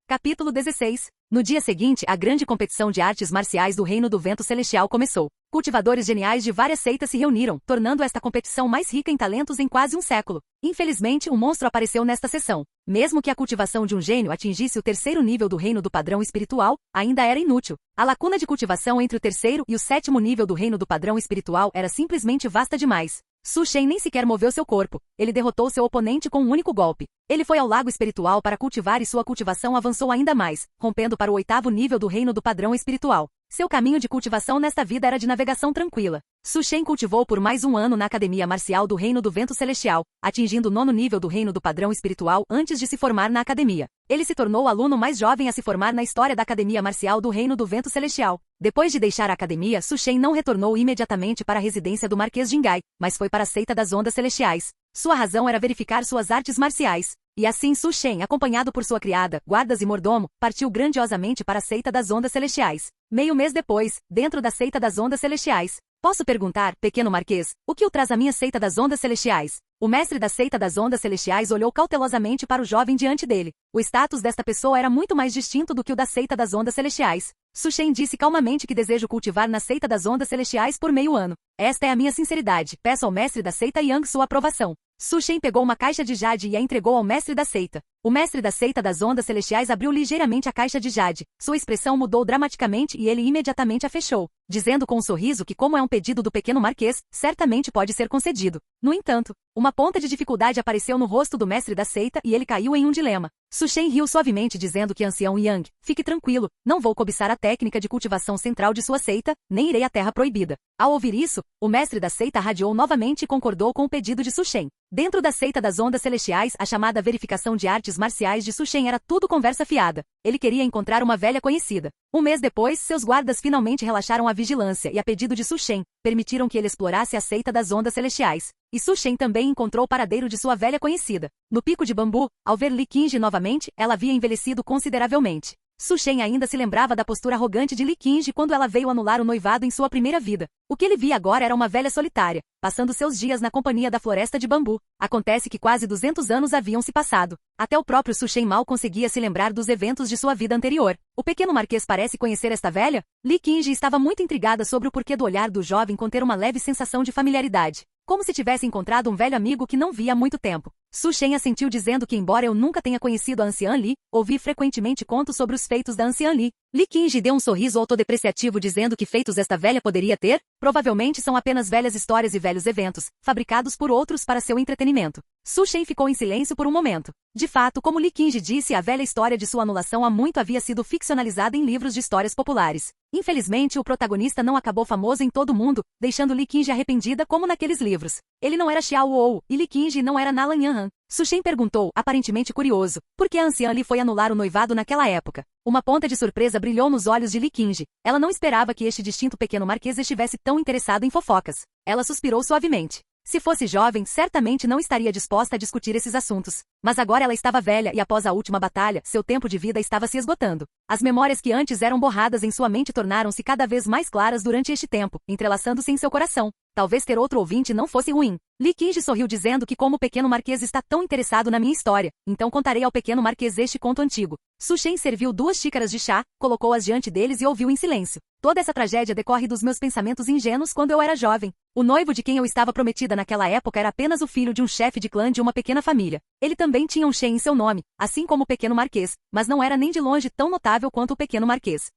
Capítulo 16. No dia seguinte, a grande competição de artes marciais do Reino do Vento Celestial começou. Cultivadores geniais de várias seitas se reuniram, tornando esta competição mais rica em talentos em quase um século. Infelizmente, um monstro apareceu nesta sessão. Mesmo que a cultivação de um gênio atingisse o 3º nível do reino do padrão espiritual, ainda era inútil. A lacuna de cultivação entre o 3º e o 7º nível do reino do padrão espiritual era simplesmente vasta demais. Su Shen nem sequer moveu seu corpo. Ele derrotou seu oponente com um único golpe. Ele foi ao lago espiritual para cultivar e sua cultivação avançou ainda mais, rompendo para o 8º nível do reino do padrão espiritual. Seu caminho de cultivação nesta vida era de navegação tranquila. Su Shen cultivou por mais um ano na Academia Marcial do Reino do Vento Celestial, atingindo o 9º nível do reino do padrão espiritual antes de se formar na academia. Ele se tornou o aluno mais jovem a se formar na história da Academia Marcial do Reino do Vento Celestial. Depois de deixar a academia, Su Shen não retornou imediatamente para a residência do Marquês Jingai, mas foi para a seita das Ondas Celestiais. Sua razão era verificar suas artes marciais. E assim Su Shen, acompanhado por sua criada, guardas e mordomo, partiu grandiosamente para a seita das Ondas Celestiais. Meio mês depois, dentro da seita das Ondas Celestiais. Posso perguntar, pequeno marquês, o que o traz à minha seita das Ondas Celestiais? O mestre da seita das Ondas Celestiais olhou cautelosamente para o jovem diante dele. O status desta pessoa era muito mais distinto do que o da seita das Ondas Celestiais. Su Shen disse calmamente que desejo cultivar na seita das Ondas Celestiais por meio ano. Esta é a minha sinceridade. Peço ao mestre da seita Yang sua aprovação. Su Shen pegou uma caixa de jade e a entregou ao mestre da seita. O mestre da seita das Ondas Celestiais abriu ligeiramente a caixa de jade. Sua expressão mudou dramaticamente e ele imediatamente a fechou, dizendo com um sorriso que, como é um pedido do pequeno marquês, certamente pode ser concedido. No entanto, uma ponta de dificuldade apareceu no rosto do mestre da seita e ele caiu em um dilema. Su Shen riu suavemente dizendo que ancião Yang, fique tranquilo, não vou cobiçar a técnica de cultivação central de sua seita, nem irei à terra proibida. Ao ouvir isso, o mestre da seita radiou novamente e concordou com o pedido de Su Shen. Dentro da seita das Ondas Celestiais, a chamada verificação de artes marciais de Su Shen era tudo conversa fiada. Ele queria encontrar uma velha conhecida. Um mês depois, seus guardas finalmente relaxaram a vigilância e, a pedido de Su Shen, permitiram que ele explorasse a seita das Ondas Celestiais. E Su Shen também encontrou o paradeiro de sua velha conhecida. No pico de bambu, ao ver Li Qingji novamente, ela havia envelhecido consideravelmente. Su Shen ainda se lembrava da postura arrogante de Li Qingji quando ela veio anular o noivado em sua primeira vida. O que ele via agora era uma velha solitária, passando seus dias na companhia da floresta de bambu. Acontece que quase 200 anos haviam se passado. Até o próprio Su Shen mal conseguia se lembrar dos eventos de sua vida anterior. O pequeno marquês parece conhecer esta velha? Li Qingji estava muito intrigada sobre o porquê do olhar do jovem conter uma leve sensação de familiaridade. Como se tivesse encontrado um velho amigo que não via há muito tempo. Su Shen assentiu dizendo que embora eu nunca tenha conhecido a anciã Li, ouvi frequentemente contos sobre os feitos da anciã Li. Li Qingji deu um sorriso autodepreciativo dizendo que feitos esta velha poderia ter, provavelmente são apenas velhas histórias e velhos eventos, fabricados por outros para seu entretenimento. Su Shen ficou em silêncio por um momento. De fato, como Li Qingji disse, a velha história de sua anulação há muito havia sido ficcionalizada em livros de histórias populares. Infelizmente, o protagonista não acabou famoso em todo o mundo, deixando Li Qingji arrependida como naqueles livros. Ele não era Xiao Wou, e Li Qingji não era Nalan Yanhan. Su Shen perguntou, aparentemente curioso, por que a anciã Li foi anular o noivado naquela época. Uma ponta de surpresa brilhou nos olhos de Li Qingji. Ela não esperava que este distinto pequeno marquês estivesse tão interessado em fofocas. Ela suspirou suavemente. Se fosse jovem, certamente não estaria disposta a discutir esses assuntos. Mas agora ela estava velha e após a última batalha, seu tempo de vida estava se esgotando. As memórias que antes eram borradas em sua mente tornaram-se cada vez mais claras durante este tempo, entrelaçando-se em seu coração. Talvez ter outro ouvinte não fosse ruim. Li Qingji sorriu dizendo que como o pequeno marquês está tão interessado na minha história, então contarei ao pequeno marquês este conto antigo. Su Shen serviu 2 xícaras de chá, colocou-as diante deles e ouviu em silêncio. Toda essa tragédia decorre dos meus pensamentos ingênuos quando eu era jovem. O noivo de quem eu estava prometida naquela época era apenas o filho de um chefe de clã de uma pequena família. Ele também tinha um Shen em seu nome, assim como o pequeno marquês, mas não era nem de longe tão notável quanto o pequeno marquês.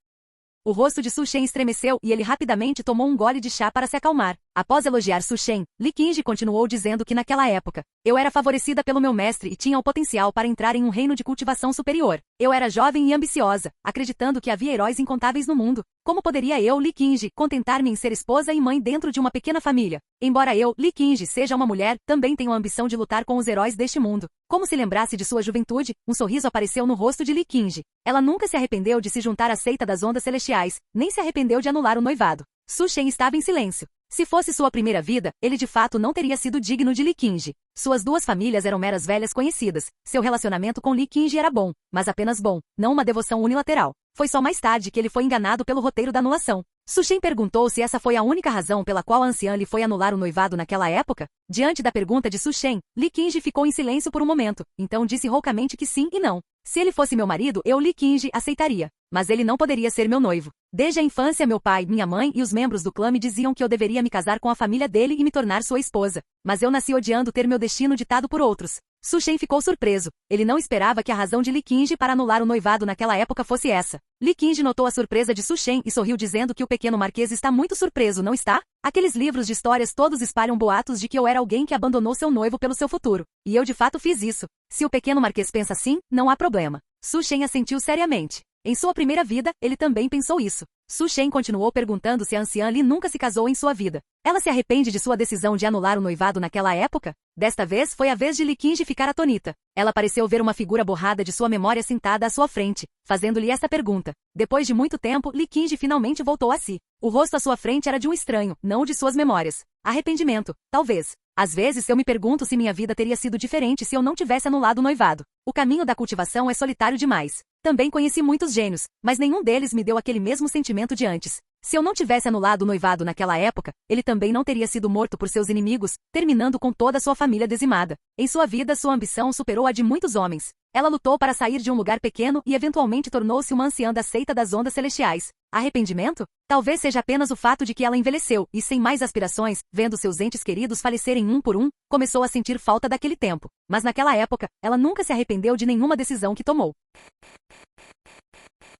O rosto de Su Shen estremeceu e ele rapidamente tomou um gole de chá para se acalmar. Após elogiar Su Shen, Li Qingji continuou dizendo que naquela época, eu era favorecida pelo meu mestre e tinha o potencial para entrar em um reino de cultivação superior. Eu era jovem e ambiciosa, acreditando que havia heróis incontáveis no mundo. Como poderia eu, Li Qingji, contentar-me em ser esposa e mãe dentro de uma pequena família? Embora eu, Li Qingji, seja uma mulher, também tenho a ambição de lutar com os heróis deste mundo. Como se lembrasse de sua juventude, um sorriso apareceu no rosto de Li Qingji. Ela nunca se arrependeu de se juntar à seita das ondas celestiais, nem se arrependeu de anular o noivado. Su Shen estava em silêncio. Se fosse sua primeira vida, ele de fato não teria sido digno de Li Qingji. Suas 2 famílias eram meras velhas conhecidas. Seu relacionamento com Li Qingji era bom, mas apenas bom, não uma devoção unilateral. Foi só mais tarde que ele foi enganado pelo roteiro da anulação. Su Shen perguntou se essa foi a única razão pela qual a anciã lhe foi anular o noivado naquela época. Diante da pergunta de Su Shen, Li Qingji ficou em silêncio por um momento, então disse roucamente que sim e não. Se ele fosse meu marido, eu, Li Qingji, aceitaria. Mas ele não poderia ser meu noivo. Desde a infância, meu pai, minha mãe e os membros do clã me diziam que eu deveria me casar com a família dele e me tornar sua esposa. Mas eu nasci odiando ter meu destino ditado por outros. Su Shen ficou surpreso. Ele não esperava que a razão de Li Qingji para anular o noivado naquela época fosse essa. Li Qingji notou a surpresa de Su Shen e sorriu dizendo que o pequeno marquês está muito surpreso, não está? Aqueles livros de histórias todos espalham boatos de que eu era alguém que abandonou seu noivo pelo seu futuro. E eu de fato fiz isso. Se o pequeno marquês pensa assim, não há problema. Su Shen assentiu seriamente. Em sua primeira vida, ele também pensou isso. Su Shen continuou perguntando se a anciã Li nunca se casou em sua vida. Ela se arrepende de sua decisão de anular o noivado naquela época? Desta vez foi a vez de Li Qingji ficar atonita. Ela pareceu ver uma figura borrada de sua memória sentada à sua frente, fazendo-lhe esta pergunta. Depois de muito tempo, Li Qingji finalmente voltou a si. O rosto à sua frente era de um estranho, não o de suas memórias. Arrependimento, talvez. Às vezes eu me pergunto se minha vida teria sido diferente se eu não tivesse anulado o noivado. O caminho da cultivação é solitário demais. Também conheci muitos gênios, mas nenhum deles me deu aquele mesmo sentimento de antes. Se eu não tivesse anulado o noivado naquela época, ele também não teria sido morto por seus inimigos, terminando com toda a sua família dizimada. Em sua vida, sua ambição superou a de muitos homens. Ela lutou para sair de um lugar pequeno e eventualmente tornou-se uma anciã da seita das ondas celestiais. Arrependimento? Talvez seja apenas o fato de que ela envelheceu e, sem mais aspirações, vendo seus entes queridos falecerem um por um, começou a sentir falta daquele tempo. Mas naquela época, ela nunca se arrependeu de nenhuma decisão que tomou.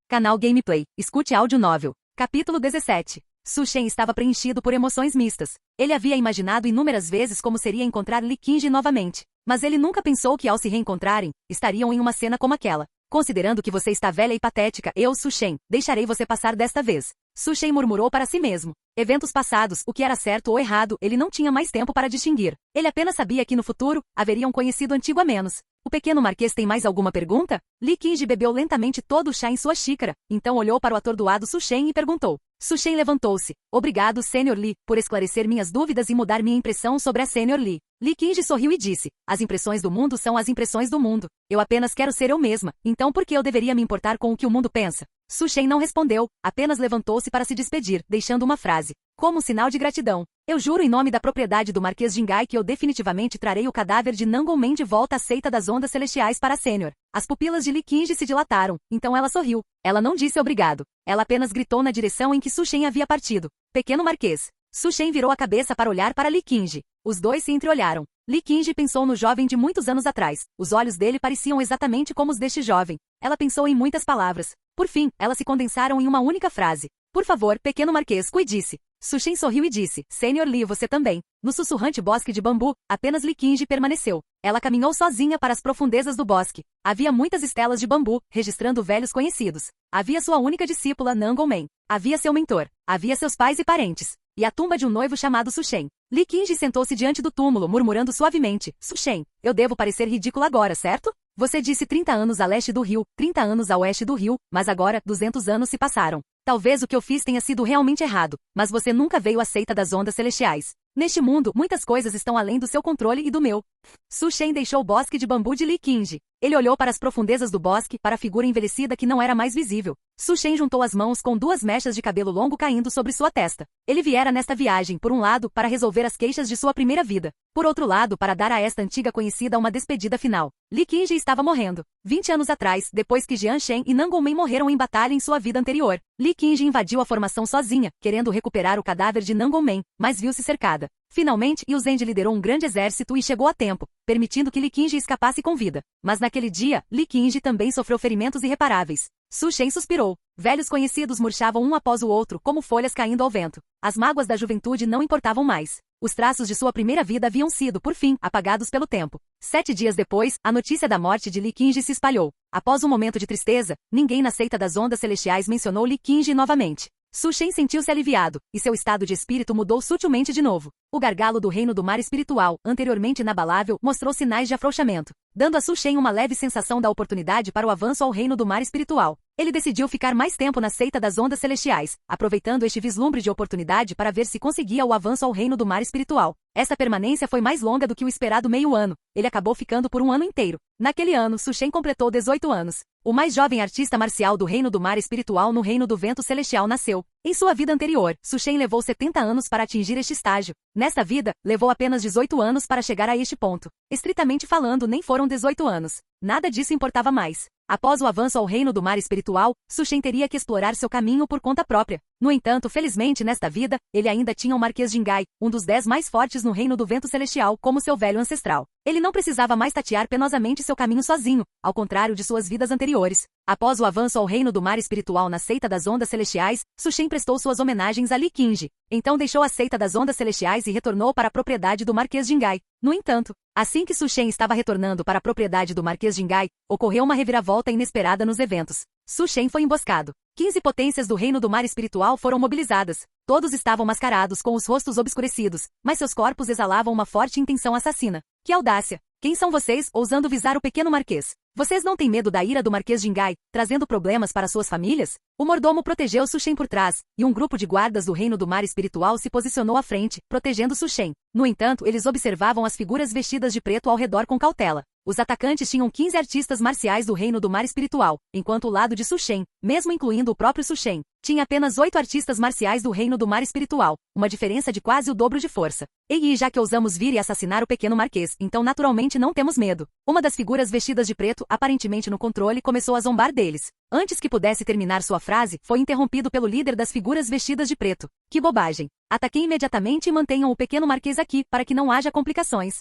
Canal Gameplay. Escute áudio novel. Capítulo 17. Su Shen estava preenchido por emoções mistas. Ele havia imaginado inúmeras vezes como seria encontrar Li Qingji novamente. Mas ele nunca pensou que ao se reencontrarem, estariam em uma cena como aquela. Considerando que você está velha e patética, eu, Su Shen, deixarei você passar desta vez. Su Shen murmurou para si mesmo. Eventos passados, o que era certo ou errado, ele não tinha mais tempo para distinguir. Ele apenas sabia que no futuro, haveriam conhecido antigo a menos. O pequeno marquês tem mais alguma pergunta? Li Qingji bebeu lentamente todo o chá em sua xícara, então olhou para o atordoado Su Shen e perguntou. Su Shen levantou-se. Obrigado, Sr. Li, por esclarecer minhas dúvidas e mudar minha impressão sobre a Sr. Li. Li Qingji sorriu e disse, as impressões do mundo são as impressões do mundo. Eu apenas quero ser eu mesma, então por que eu deveria me importar com o que o mundo pensa? Su Shen não respondeu, apenas levantou-se para se despedir, deixando uma frase. Como um sinal de gratidão. Eu juro em nome da propriedade do Marquês Jingai que eu definitivamente trarei o cadáver de Nangon de volta à seita das ondas celestiais para a Sênior. As pupilas de Li Qingji se dilataram, então ela sorriu. Ela não disse obrigado. Ela apenas gritou na direção em que Su Shen havia partido. Pequeno Marquês. Su Shen virou a cabeça para olhar para Li Qingji. Os dois se entreolharam. Li Qingji pensou no jovem de muitos anos atrás. Os olhos dele pareciam exatamente como os deste jovem. Ela pensou em muitas palavras. Por fim, elas se condensaram em uma única frase. Por favor, pequeno marquês, cuide-se. Su Shen sorriu e disse, Sr. Li, você também. No sussurrante bosque de bambu, apenas Li Qingji permaneceu. Ela caminhou sozinha para as profundezas do bosque. Havia muitas estelas de bambu, registrando velhos conhecidos. Havia sua única discípula, Nangon Men. Havia seu mentor. Havia seus pais e parentes. E a tumba de um noivo chamado Su Shen. Li Qingji sentou-se diante do túmulo, murmurando suavemente, Su Shen, eu devo parecer ridículo agora, certo? Você disse 30 anos a leste do rio, 30 anos a oeste do rio, mas agora, 200 anos se passaram. Talvez o que eu fiz tenha sido realmente errado, mas você nunca veio à seita das ondas celestiais. Neste mundo, muitas coisas estão além do seu controle e do meu. Su Shen deixou o bosque de bambu de Li Qingji. Ele olhou para as profundezas do bosque, para a figura envelhecida que não era mais visível. Su Shen juntou as mãos com 2 mechas de cabelo longo caindo sobre sua testa. Ele viera nesta viagem, por um lado, para resolver as queixas de sua primeira vida. Por outro lado, para dar a esta antiga conhecida uma despedida final. Li Qingji estava morrendo. 20 anos atrás, depois que Jian Shen e Nan Gongmei morreram em batalha em sua vida anterior. Li Qingji invadiu a formação sozinha, querendo recuperar o cadáver de Nan Gongmei, mas viu-se cercada. Finalmente, Yu Zhenji liderou um grande exército e chegou a tempo, permitindo que Li Qingji escapasse com vida. Mas naquele dia, Li Qingji também sofreu ferimentos irreparáveis. Su Shen suspirou. Velhos conhecidos murchavam um após o outro como folhas caindo ao vento. As mágoas da juventude não importavam mais. Os traços de sua primeira vida haviam sido, por fim, apagados pelo tempo. 7 dias depois, a notícia da morte de Li Qingji se espalhou. Após um momento de tristeza, ninguém na seita das ondas celestiais mencionou Li Qingji novamente. Su Shen sentiu-se aliviado, e seu estado de espírito mudou sutilmente de novo. O gargalo do reino do mar espiritual, anteriormente inabalável, mostrou sinais de afrouxamento, dando a Su Shen uma leve sensação da oportunidade para o avanço ao reino do mar espiritual. Ele decidiu ficar mais tempo na seita das ondas celestiais, aproveitando este vislumbre de oportunidade para ver se conseguia o avanço ao reino do mar espiritual. Essa permanência foi mais longa do que o esperado meio ano. Ele acabou ficando por um ano inteiro. Naquele ano, Su Shen completou 18 anos. O mais jovem artista marcial do reino do mar espiritual no reino do vento celestial nasceu. Em sua vida anterior, Su Shen levou 70 anos para atingir este estágio. Nesta vida, levou apenas 18 anos para chegar a este ponto. Estritamente falando, nem foram 18 anos. Nada disso importava mais. Após o avanço ao reino do mar espiritual, Su Shen teria que explorar seu caminho por conta própria. No entanto, felizmente nesta vida, ele ainda tinha o Marquês Jingai, um dos 10 mais fortes no reino do vento celestial, como seu velho ancestral. Ele não precisava mais tatear penosamente seu caminho sozinho, ao contrário de suas vidas anteriores. Após o avanço ao reino do mar espiritual na seita das ondas celestiais, Su Shen prestou suas homenagens a Li Qingji. Então deixou a seita das ondas celestiais e retornou para a propriedade do Marquês Jingai. No entanto, assim que Su Shen estava retornando para a propriedade do Marquês Jingai, ocorreu uma reviravolta inesperada nos eventos. Su Shen foi emboscado. 15 potências do reino do mar espiritual foram mobilizadas. Todos estavam mascarados com os rostos obscurecidos, mas seus corpos exalavam uma forte intenção assassina. Que audácia! Quem são vocês, ousando visar o pequeno marquês? Vocês não têm medo da ira do Marquês Jingai, trazendo problemas para suas famílias? O mordomo protegeu Su Shen por trás, e um grupo de guardas do reino do mar espiritual se posicionou à frente, protegendo Su Shen. No entanto, eles observavam as figuras vestidas de preto ao redor com cautela. Os atacantes tinham 15 artistas marciais do reino do mar espiritual, enquanto o lado de Su Shen, mesmo incluindo o próprio Su Shen, tinha apenas 8 artistas marciais do reino do mar espiritual, uma diferença de quase o dobro de força. E já que ousamos vir e assassinar o pequeno marquês, então naturalmente não temos medo. Uma das figuras vestidas de preto, aparentemente no controle, começou a zombar deles. Antes que pudesse terminar sua frase, foi interrompido pelo líder das figuras vestidas de preto. Que bobagem! Ataquem imediatamente e mantenham o pequeno marquês aqui, para que não haja complicações.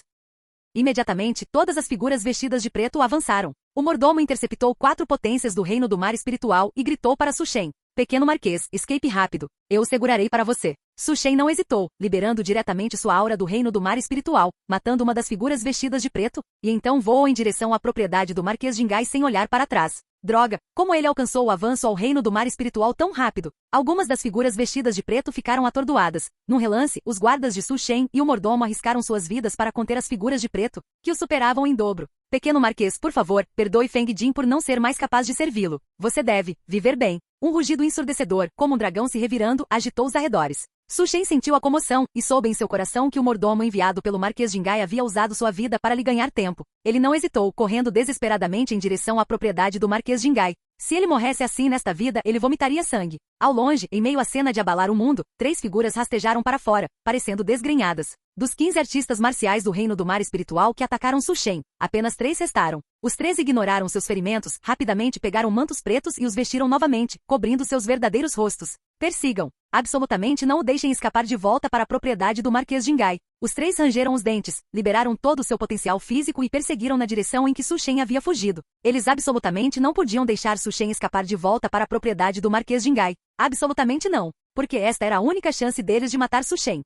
Imediatamente, todas as figuras vestidas de preto avançaram. O mordomo interceptou 4 potências do reino do mar espiritual e gritou para Su Shen. Pequeno marquês, escape rápido. Eu o segurarei para você. Su Shen não hesitou, liberando diretamente sua aura do reino do mar espiritual, matando uma das figuras vestidas de preto, e então voou em direção à propriedade do Marquês Jingai sem olhar para trás. Droga, como ele alcançou o avanço ao reino do mar espiritual tão rápido? Algumas das figuras vestidas de preto ficaram atordoadas. Num relance, os guardas de Su Shen e o mordomo arriscaram suas vidas para conter as figuras de preto, que o superavam em dobro. Pequeno marquês, por favor, perdoe Feng Jin por não ser mais capaz de servi-lo. Você deve viver bem. Um rugido ensurdecedor, como um dragão se revirando, agitou os arredores. Su Shen sentiu a comoção e soube em seu coração que o mordomo enviado pelo Marquês Jingai havia usado sua vida para lhe ganhar tempo. Ele não hesitou, correndo desesperadamente em direção à propriedade do Marquês Jingai. Se ele morresse assim nesta vida, ele vomitaria sangue. Ao longe, em meio à cena de abalar o mundo, 3 figuras rastejaram para fora, parecendo desgrenhadas. Dos 15 artistas marciais do reino do mar espiritual que atacaram Su Shen, apenas 3 restaram. Os 3 ignoraram seus ferimentos, rapidamente pegaram mantos pretos e os vestiram novamente, cobrindo seus verdadeiros rostos. Persigam. Absolutamente não o deixem escapar de volta para a propriedade do Marquês Jingai. Os 3 rangeram os dentes, liberaram todo o seu potencial físico e perseguiram na direção em que Su Shen havia fugido. Eles absolutamente não podiam deixar Su Shen escapar de volta para a propriedade do Marquês Jingai. Absolutamente não, porque esta era a única chance deles de matar Su Shen.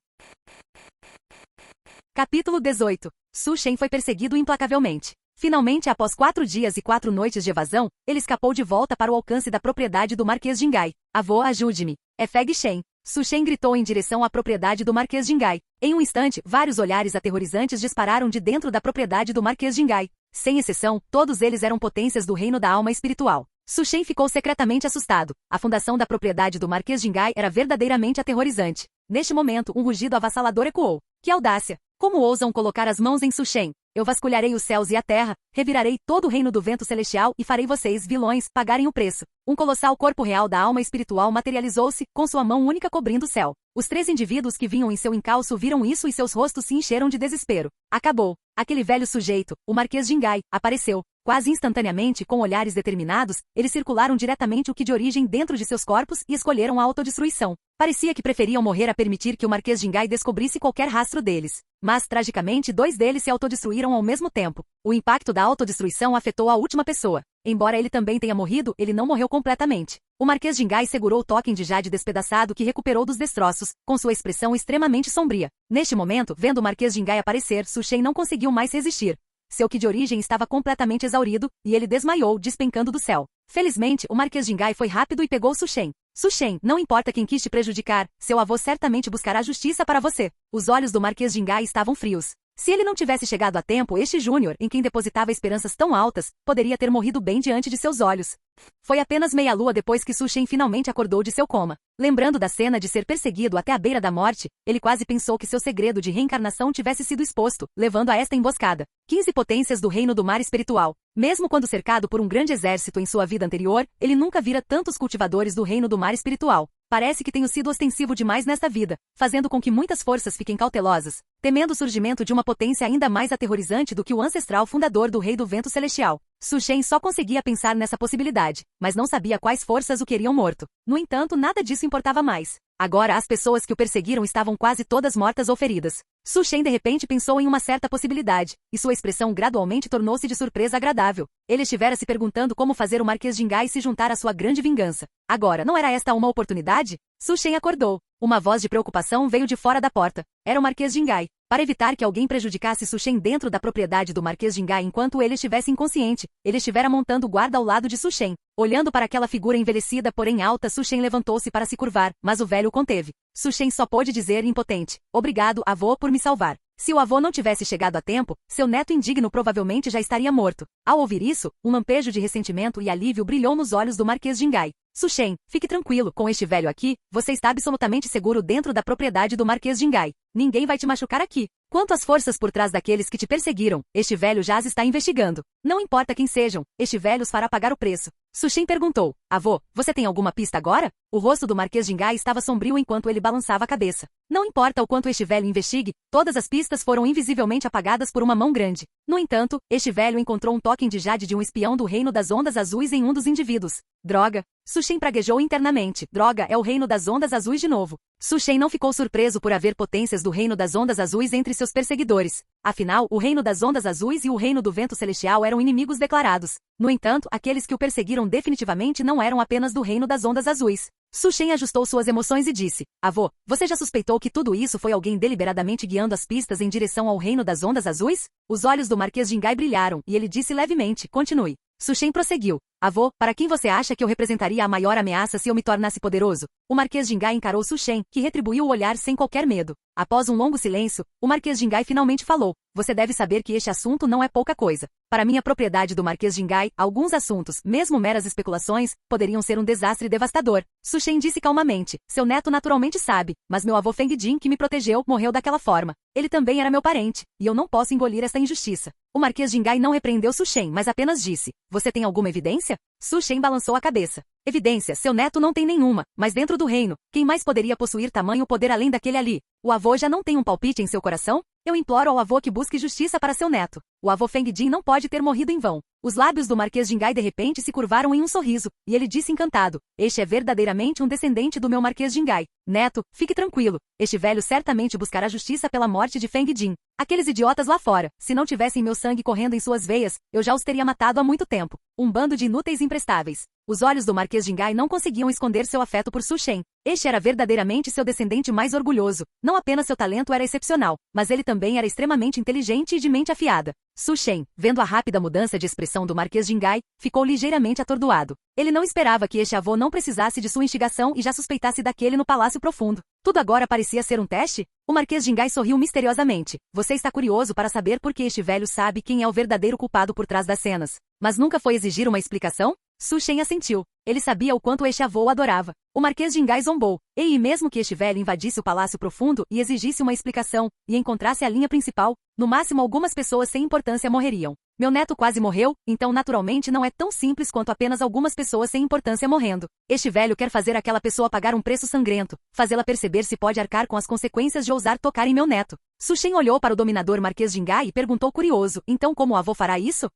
Capítulo 18. Su Shen foi perseguido implacavelmente. Finalmente, após 4 dias e 4 noites de evasão, ele escapou de volta para o alcance da propriedade do Marquês Jingai. Avô, ajude-me. É Feng Shen. Su Shen gritou em direção à propriedade do Marquês Jingai. Em um instante, vários olhares aterrorizantes dispararam de dentro da propriedade do Marquês Jingai. Sem exceção, todos eles eram potências do reino da alma espiritual. Su Shen ficou secretamente assustado. A fundação da propriedade do Marquês Jingai era verdadeiramente aterrorizante. Neste momento, um rugido avassalador ecoou. Que audácia! Como ousam colocar as mãos em Su Shen? Eu vasculharei os céus e a terra, revirarei todo o reino do vento celestial e farei vocês, vilões, pagarem o preço. Um colossal corpo real da alma espiritual materializou-se, com sua mão única cobrindo o céu. Os 3 indivíduos que vinham em seu encalço viram isso e seus rostos se encheram de desespero. Acabou. Aquele velho sujeito, o Marquês Jingai, apareceu. Quase instantaneamente, com olhares determinados, eles circularam diretamente o que de origem dentro de seus corpos e escolheram a autodestruição. Parecia que preferiam morrer a permitir que o Marquês Jingai descobrisse qualquer rastro deles. Mas, tragicamente, 2 deles se autodestruíram ao mesmo tempo. O impacto da autodestruição afetou a última pessoa. Embora ele também tenha morrido, ele não morreu completamente. O Marquês Jingai segurou o token de jade despedaçado que recuperou dos destroços, com sua expressão extremamente sombria. Neste momento, vendo o Marquês Jingai aparecer, Su Shen não conseguiu mais resistir. Seu ki de origem estava completamente exaurido, e ele desmaiou, despencando do céu. Felizmente, o Marquês Jingai foi rápido e pegou Su Shen. Su Shen, não importa quem quis te prejudicar, seu avô certamente buscará justiça para você. Os olhos do Marquês Jingai estavam frios. Se ele não tivesse chegado a tempo, este Júnior, em quem depositava esperanças tão altas, poderia ter morrido bem diante de seus olhos. Foi apenas meia lua depois que Su Shen finalmente acordou de seu coma. Lembrando da cena de ser perseguido até a beira da morte, ele quase pensou que seu segredo de reencarnação tivesse sido exposto, levando a esta emboscada. 15 potências do reino do mar espiritual. Mesmo quando cercado por um grande exército em sua vida anterior, ele nunca vira tantos cultivadores do reino do mar espiritual. Parece que tenho sido ostensivo demais nesta vida, fazendo com que muitas forças fiquem cautelosas, temendo o surgimento de uma potência ainda mais aterrorizante do que o ancestral fundador do Rei do Vento Celestial. Su Shen só conseguia pensar nessa possibilidade, mas não sabia quais forças o queriam morto. No entanto, nada disso importava mais. Agora as pessoas que o perseguiram estavam quase todas mortas ou feridas. Su Shen de repente pensou em uma certa possibilidade, e sua expressão gradualmente tornou-se de surpresa agradável. Ele estivera se perguntando como fazer o Marquês Jingai se juntar à sua grande vingança. Agora, não era esta uma oportunidade? Su Shen acordou. Uma voz de preocupação veio de fora da porta. Era o Marquês Jingai. Para evitar que alguém prejudicasse Su Shen dentro da propriedade do Marquês Jingai enquanto ele estivesse inconsciente, ele estivera montando guarda ao lado de Su Shen. Olhando para aquela figura envelhecida porém alta, Su Shen levantou-se para se curvar, mas o velho o conteve. Su Shen só pôde dizer impotente: "Obrigado, avô, por me salvar." Se o avô não tivesse chegado a tempo, seu neto indigno provavelmente já estaria morto. Ao ouvir isso, um lampejo de ressentimento e alívio brilhou nos olhos do Marquês Jingai. Su Shen, fique tranquilo, com este velho aqui, você está absolutamente seguro dentro da propriedade do Marquês Jingai. Ninguém vai te machucar aqui. Quanto às forças por trás daqueles que te perseguiram, este velho já as está investigando. Não importa quem sejam, este velho os fará pagar o preço. Su Shen perguntou: "Avô, você tem alguma pista agora?" O rosto do Marquês Jingai estava sombrio enquanto ele balançava a cabeça. Não importa o quanto este velho investigue, todas as pistas foram invisivelmente apagadas por uma mão grande. No entanto, este velho encontrou um token de jade de um espião do Reino das Ondas Azuis em um dos indivíduos. Droga! Su Shen praguejou internamente. Droga, é o Reino das Ondas Azuis de novo. Su Shen não ficou surpreso por haver potências do Reino das Ondas Azuis entre seus perseguidores. Afinal, o Reino das Ondas Azuis e o Reino do Vento Celestial eram inimigos declarados. No entanto, aqueles que o perseguiram definitivamente não eram apenas do Reino das Ondas Azuis. Su Shen ajustou suas emoções e disse: "Avô, você já suspeitou que tudo isso foi alguém deliberadamente guiando as pistas em direção ao Reino das Ondas Azuis?" Os olhos do Marquês Jingai brilharam, e ele disse levemente: "Continue." Su Shen prosseguiu: "Avô, para quem você acha que eu representaria a maior ameaça se eu me tornasse poderoso?" O Marquês Jingai encarou Su Shen, que retribuiu o olhar sem qualquer medo. Após um longo silêncio, o Marquês Jingai finalmente falou: "Você deve saber que este assunto não é pouca coisa. Para minha propriedade do Marquês Jingai, alguns assuntos, mesmo meras especulações, poderiam ser um desastre devastador." Su Shen disse calmamente: "Seu neto naturalmente sabe, mas meu avô Feng Jin, que me protegeu, morreu daquela forma. Ele também era meu parente, e eu não posso engolir esta injustiça." O Marquês Jingai não repreendeu Su Shen, mas apenas disse: "Você tem alguma evidência?" Su Shen balançou a cabeça. "Evidência, seu neto não tem nenhuma, mas dentro do reino, quem mais poderia possuir tamanho poder além daquele ali? O avô já não tem um palpite em seu coração? Eu imploro ao avô que busque justiça para seu neto. O avô Feng Jin não pode ter morrido em vão." Os lábios do Marquês Jingai de repente se curvaram em um sorriso, e ele disse encantado: "Este é verdadeiramente um descendente do meu Marquês Jingai. Neto, fique tranquilo. Este velho certamente buscará justiça pela morte de Feng Jin. Aqueles idiotas lá fora, se não tivessem meu sangue correndo em suas veias, eu já os teria matado há muito tempo. Um bando de inúteis imprestáveis." Os olhos do Marquês Jingai não conseguiam esconder seu afeto por Su Shen. Este era verdadeiramente seu descendente mais orgulhoso. Não apenas seu talento era excepcional, mas ele também era extremamente inteligente e de mente afiada. Su Shen, vendo a rápida mudança de expressão do Marquês Jingai, ficou ligeiramente atordoado. Ele não esperava que este avô não precisasse de sua instigação e já suspeitasse daquele no Palácio Profundo. Tudo agora parecia ser um teste? O Marquês Jingai sorriu misteriosamente. "Você está curioso para saber por que este velho sabe quem é o verdadeiro culpado por trás das cenas, mas nunca foi exigir uma explicação?" Su Shen assentiu. Ele sabia o quanto este avô o adorava. O Marquês de Ngai zombou. E mesmo que este velho invadisse o Palácio Profundo e exigisse uma explicação, e encontrasse a linha principal, no máximo algumas pessoas sem importância morreriam. Meu neto quase morreu, então naturalmente não é tão simples quanto apenas algumas pessoas sem importância morrendo. Este velho quer fazer aquela pessoa pagar um preço sangrento, fazê-la perceber se pode arcar com as consequências de ousar tocar em meu neto. Su Shen olhou para o dominador Marquês de Ngai e perguntou curioso, então como o avô fará isso?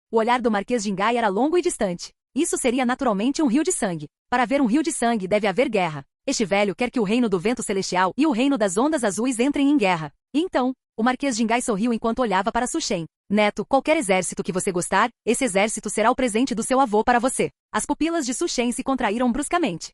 O olhar do Marquês de Ngai era longo e distante. Isso seria naturalmente um rio de sangue. Para haver um rio de sangue deve haver guerra. Este velho quer que o reino do vento celestial e o reino das ondas azuis entrem em guerra. E então, o Marquês de Ngai sorriu enquanto olhava para Su Shen. Neto, qualquer exército que você gostar, esse exército será o presente do seu avô para você. As pupilas de Su Shen se contraíram bruscamente.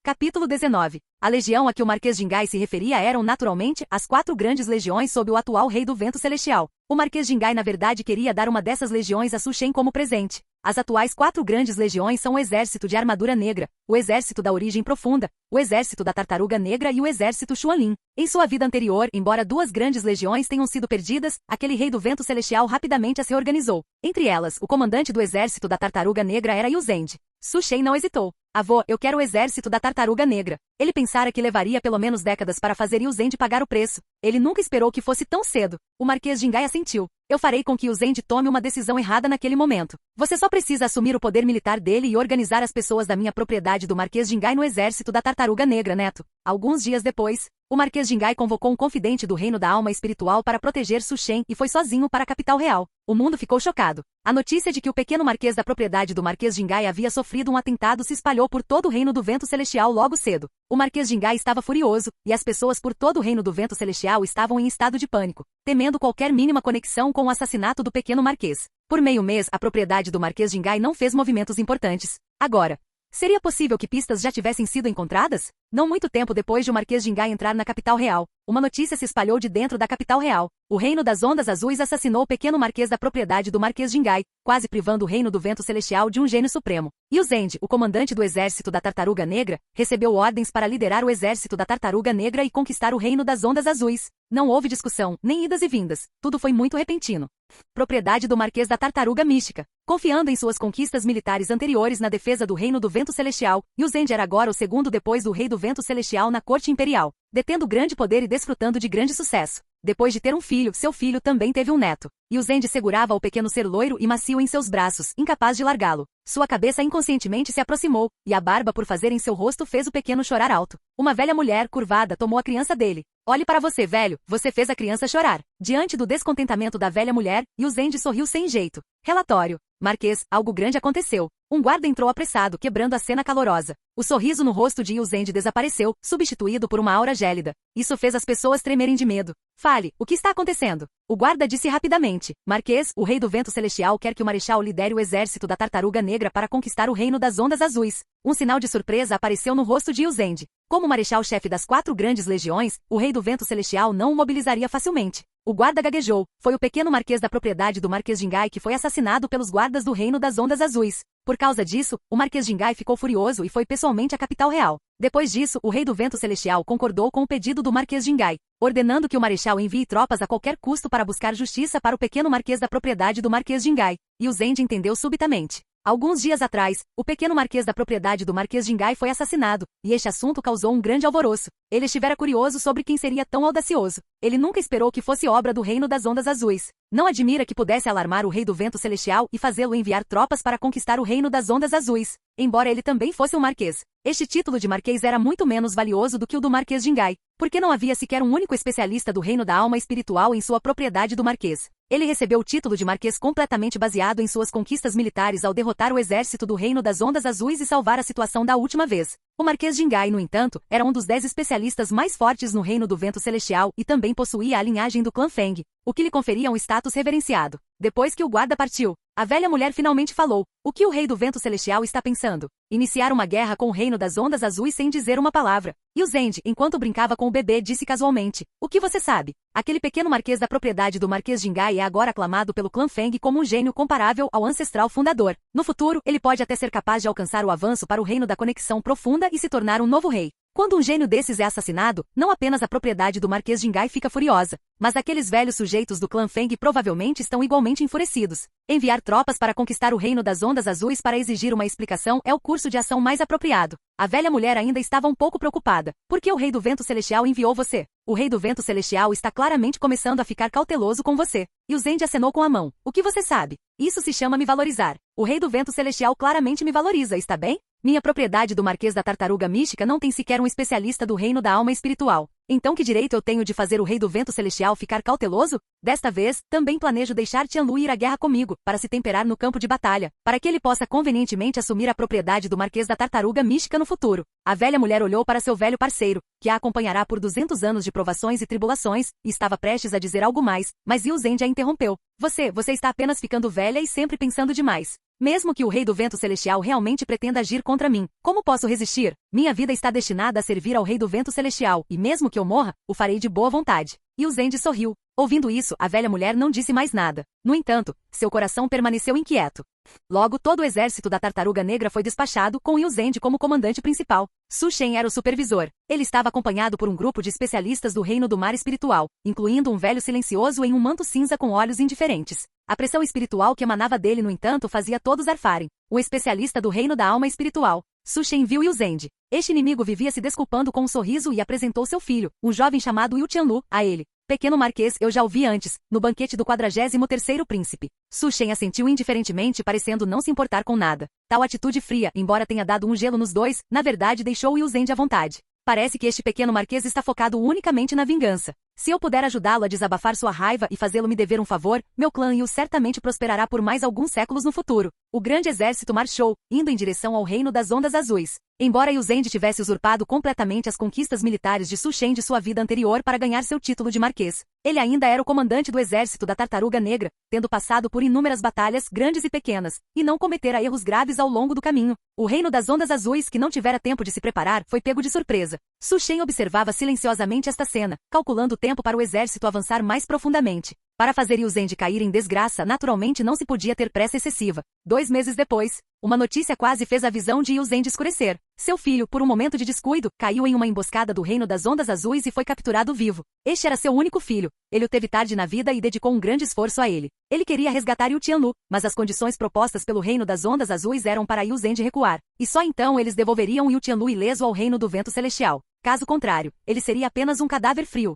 Capítulo 19. A legião a que o Marquês de Ngai se referia eram naturalmente as 4 grandes legiões sob o atual rei do vento celestial. O Marquês de Ngai na verdade queria dar uma dessas legiões a Su Shen como presente. As atuais 4 grandes legiões são o exército de armadura negra, o exército da origem profunda, o exército da tartaruga negra e o exército Xuanlin. Em sua vida anterior, embora 2 grandes legiões tenham sido perdidas, aquele rei do vento celestial rapidamente as reorganizou. Entre elas, o comandante do exército da tartaruga negra era Yu Zend. Su Shen não hesitou. Avô, eu quero o exército da tartaruga negra. Ele pensara que levaria pelo menos décadas para fazer Yu Zend pagar o preço. Ele nunca esperou que fosse tão cedo. O Marquês de Ngai assentiu. Eu farei com que Yu Zend tome uma decisão errada naquele momento. Você só precisa assumir o poder militar dele e organizar as pessoas da minha propriedade do Marquês de Ngai no exército da tartaruga negra, neto. Alguns dias depois, o Marquês de Ngai convocou um confidente do reino da alma espiritual para proteger Su Shen e foi sozinho para a capital real. O mundo ficou chocado. A notícia de que o pequeno marquês da propriedade do Marquês de Ngai havia sofrido um atentado se espalhou por todo o reino do vento celestial logo cedo. O Marquês de Ngai estava furioso, e as pessoas por todo o reino do vento celestial estavam em estado de pânico, temendo qualquer mínima conexão com o assassinato do pequeno marquês. Por meio mês, a propriedade do Marquês de Ngai não fez movimentos importantes. Agora, seria possível que pistas já tivessem sido encontradas? Não muito tempo depois de o Marquês de Ngai entrar na capital real, uma notícia se espalhou de dentro da capital real. O reino das ondas azuis assassinou o pequeno marquês da propriedade do Marquês de Ngai, quase privando o reino do vento celestial de um gênio supremo. Yu Zend, o comandante do exército da tartaruga negra, recebeu ordens para liderar o exército da tartaruga negra e conquistar o reino das ondas azuis. Não houve discussão, nem idas e vindas. Tudo foi muito repentino. Propriedade do Marquês da Tartaruga Mística. Confiando em suas conquistas militares anteriores na defesa do reino do vento celestial, Yu Zend era agora o segundo depois do rei do vento celestial na corte imperial, detendo grande poder e desfrutando de grande sucesso. Depois de ter um filho, seu filho também teve um neto. Yu Zend segurava o pequeno ser loiro e macio em seus braços, incapaz de largá-lo. Sua cabeça inconscientemente se aproximou, e a barba por fazer em seu rosto fez o pequeno chorar alto. Uma velha mulher, curvada, tomou a criança dele. Olhe para você, velho, você fez a criança chorar. Diante do descontentamento da velha mulher, Yu Zend sorriu sem jeito. Relatório. Marquês, algo grande aconteceu. Um guarda entrou apressado, quebrando a cena calorosa. O sorriso no rosto de Yu Zend desapareceu, substituído por uma aura gélida. Isso fez as pessoas tremerem de medo. Fale, o que está acontecendo? O guarda disse rapidamente. Marquês, o rei do vento celestial quer que o marechal lidere o exército da tartaruga negra para conquistar o reino das ondas azuis. Um sinal de surpresa apareceu no rosto de Yu Zend. Como marechal-chefe das 4 grandes legiões, o rei do vento celestial não o mobilizaria facilmente. O guarda gaguejou. Foi o pequeno marquês da propriedade do Marquês de Ngai que foi assassinado pelos guardas do reino das ondas azuis. Por causa disso, o Marquês de Ngai ficou furioso e foi pessoalmente à capital real. Depois disso, o rei do vento celestial concordou com o pedido do Marquês de Ngai, ordenando que o marechal envie tropas a qualquer custo para buscar justiça para o pequeno marquês da propriedade do Marquês de Ngai. E Yu Zend entendeu subitamente. Alguns dias atrás, o pequeno marquês da propriedade do Marquês de Ngai foi assassinado, e este assunto causou um grande alvoroço. Ele estivera curioso sobre quem seria tão audacioso. Ele nunca esperou que fosse obra do reino das ondas azuis. Não admira que pudesse alarmar o rei do vento celestial e fazê-lo enviar tropas para conquistar o reino das ondas azuis, embora ele também fosse um marquês. Este título de marquês era muito menos valioso do que o do Marquês de Ngai, porque não havia sequer um único especialista do reino da alma espiritual em sua propriedade do marquês. Ele recebeu o título de marquês completamente baseado em suas conquistas militares ao derrotar o exército do reino das ondas azuis e salvar a situação da última vez. O Marquês de Ngai, no entanto, era um dos 10 especialistas mais fortes no reino do vento celestial e também possuía a linhagem do clã Feng, o que lhe conferia um status reverenciado. Depois que o guarda partiu, a velha mulher finalmente falou. O que o rei do vento celestial está pensando? Iniciar uma guerra com o reino das ondas azuis sem dizer uma palavra. Yu Zend, enquanto brincava com o bebê, disse casualmente. O que você sabe? Aquele pequeno marquês da propriedade do Marquês de Ngai é agora aclamado pelo clã Feng como um gênio comparável ao ancestral fundador. No futuro, ele pode até ser capaz de alcançar o avanço para o reino da conexão profunda e se tornar um novo rei. Quando um gênio desses é assassinado, não apenas a propriedade do Marquês Jingai fica furiosa, mas aqueles velhos sujeitos do clã Feng provavelmente estão igualmente enfurecidos. Enviar tropas para conquistar o reino das Ondas Azuis para exigir uma explicação é o curso de ação mais apropriado. A velha mulher ainda estava um pouco preocupada. Por que o Rei do Vento Celestial enviou você? O Rei do Vento Celestial está claramente começando a ficar cauteloso com você. E o Zend acenou com a mão. O que você sabe? Isso se chama me valorizar. O Rei do Vento Celestial claramente me valoriza, está bem? Minha propriedade do Marquês da Tartaruga Mística não tem sequer um especialista do reino da alma espiritual. Então que direito eu tenho de fazer o Rei do Vento Celestial ficar cauteloso? Desta vez, também planejo deixar Tianlu ir à guerra comigo, para se temperar no campo de batalha, para que ele possa convenientemente assumir a propriedade do Marquês da Tartaruga Mística no futuro. A velha mulher olhou para seu velho parceiro, que a acompanhará por 200 anos de provações e tribulações, e estava prestes a dizer algo mais, mas Yu Zend a interrompeu. Você está apenas ficando velha e sempre pensando demais. Mesmo que o Rei do Vento Celestial realmente pretenda agir contra mim, como posso resistir? Minha vida está destinada a servir ao Rei do Vento Celestial, e mesmo que eu morra, o farei de boa vontade. E o Zend sorriu. Ouvindo isso, a velha mulher não disse mais nada. No entanto, seu coração permaneceu inquieto. Logo, todo o exército da Tartaruga Negra foi despachado, com Yu Zend como comandante principal. Su Shen era o supervisor. Ele estava acompanhado por um grupo de especialistas do Reino do Mar Espiritual, incluindo um velho silencioso em um manto cinza com olhos indiferentes. A pressão espiritual que emanava dele, no entanto, fazia todos arfarem. O especialista do Reino da Alma Espiritual. Su Shen viu Yu Zend. Este inimigo vivia se desculpando com um sorriso e apresentou seu filho, um jovem chamado Yu Tianlu, a ele. Pequeno Marquês, eu já o vi antes, no banquete do 43º príncipe. Su Shen assentiu indiferentemente, parecendo não se importar com nada. Tal atitude fria, embora tenha dado um gelo nos dois, na verdade deixou Yu Zend à vontade. Parece que este pequeno marquês está focado unicamente na vingança. Se eu puder ajudá-lo a desabafar sua raiva e fazê-lo me dever um favor, meu clã Yu certamente prosperará por mais alguns séculos no futuro. O grande exército marchou, indo em direção ao reino das Ondas Azuis. Embora Yu Zend tivesse usurpado completamente as conquistas militares de Su Shen de sua vida anterior para ganhar seu título de marquês, ele ainda era o comandante do exército da Tartaruga Negra, tendo passado por inúmeras batalhas grandes e pequenas, e não cometera erros graves ao longo do caminho. O reino das Ondas Azuis, que não tivera tempo de se preparar, foi pego de surpresa. Su Shen observava silenciosamente esta cena, calculando o tempo para o exército avançar mais profundamente. Para fazer Yu Zend cair em desgraça, naturalmente não se podia ter pressa excessiva. 2 meses depois, uma notícia quase fez a visão de Yu Zend escurecer. Seu filho, por um momento de descuido, caiu em uma emboscada do Reino das Ondas Azuis e foi capturado vivo. Este era seu único filho. Ele o teve tarde na vida e dedicou um grande esforço a ele. Ele queria resgatar Yu Tianlu, mas as condições propostas pelo Reino das Ondas Azuis eram para Yu Zend recuar. E só então eles devolveriam Yu Tianlu ileso ao Reino do Vento Celestial. Caso contrário, ele seria apenas um cadáver frio.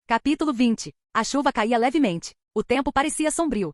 Capítulo 20. A chuva caía levemente. O tempo parecia sombrio.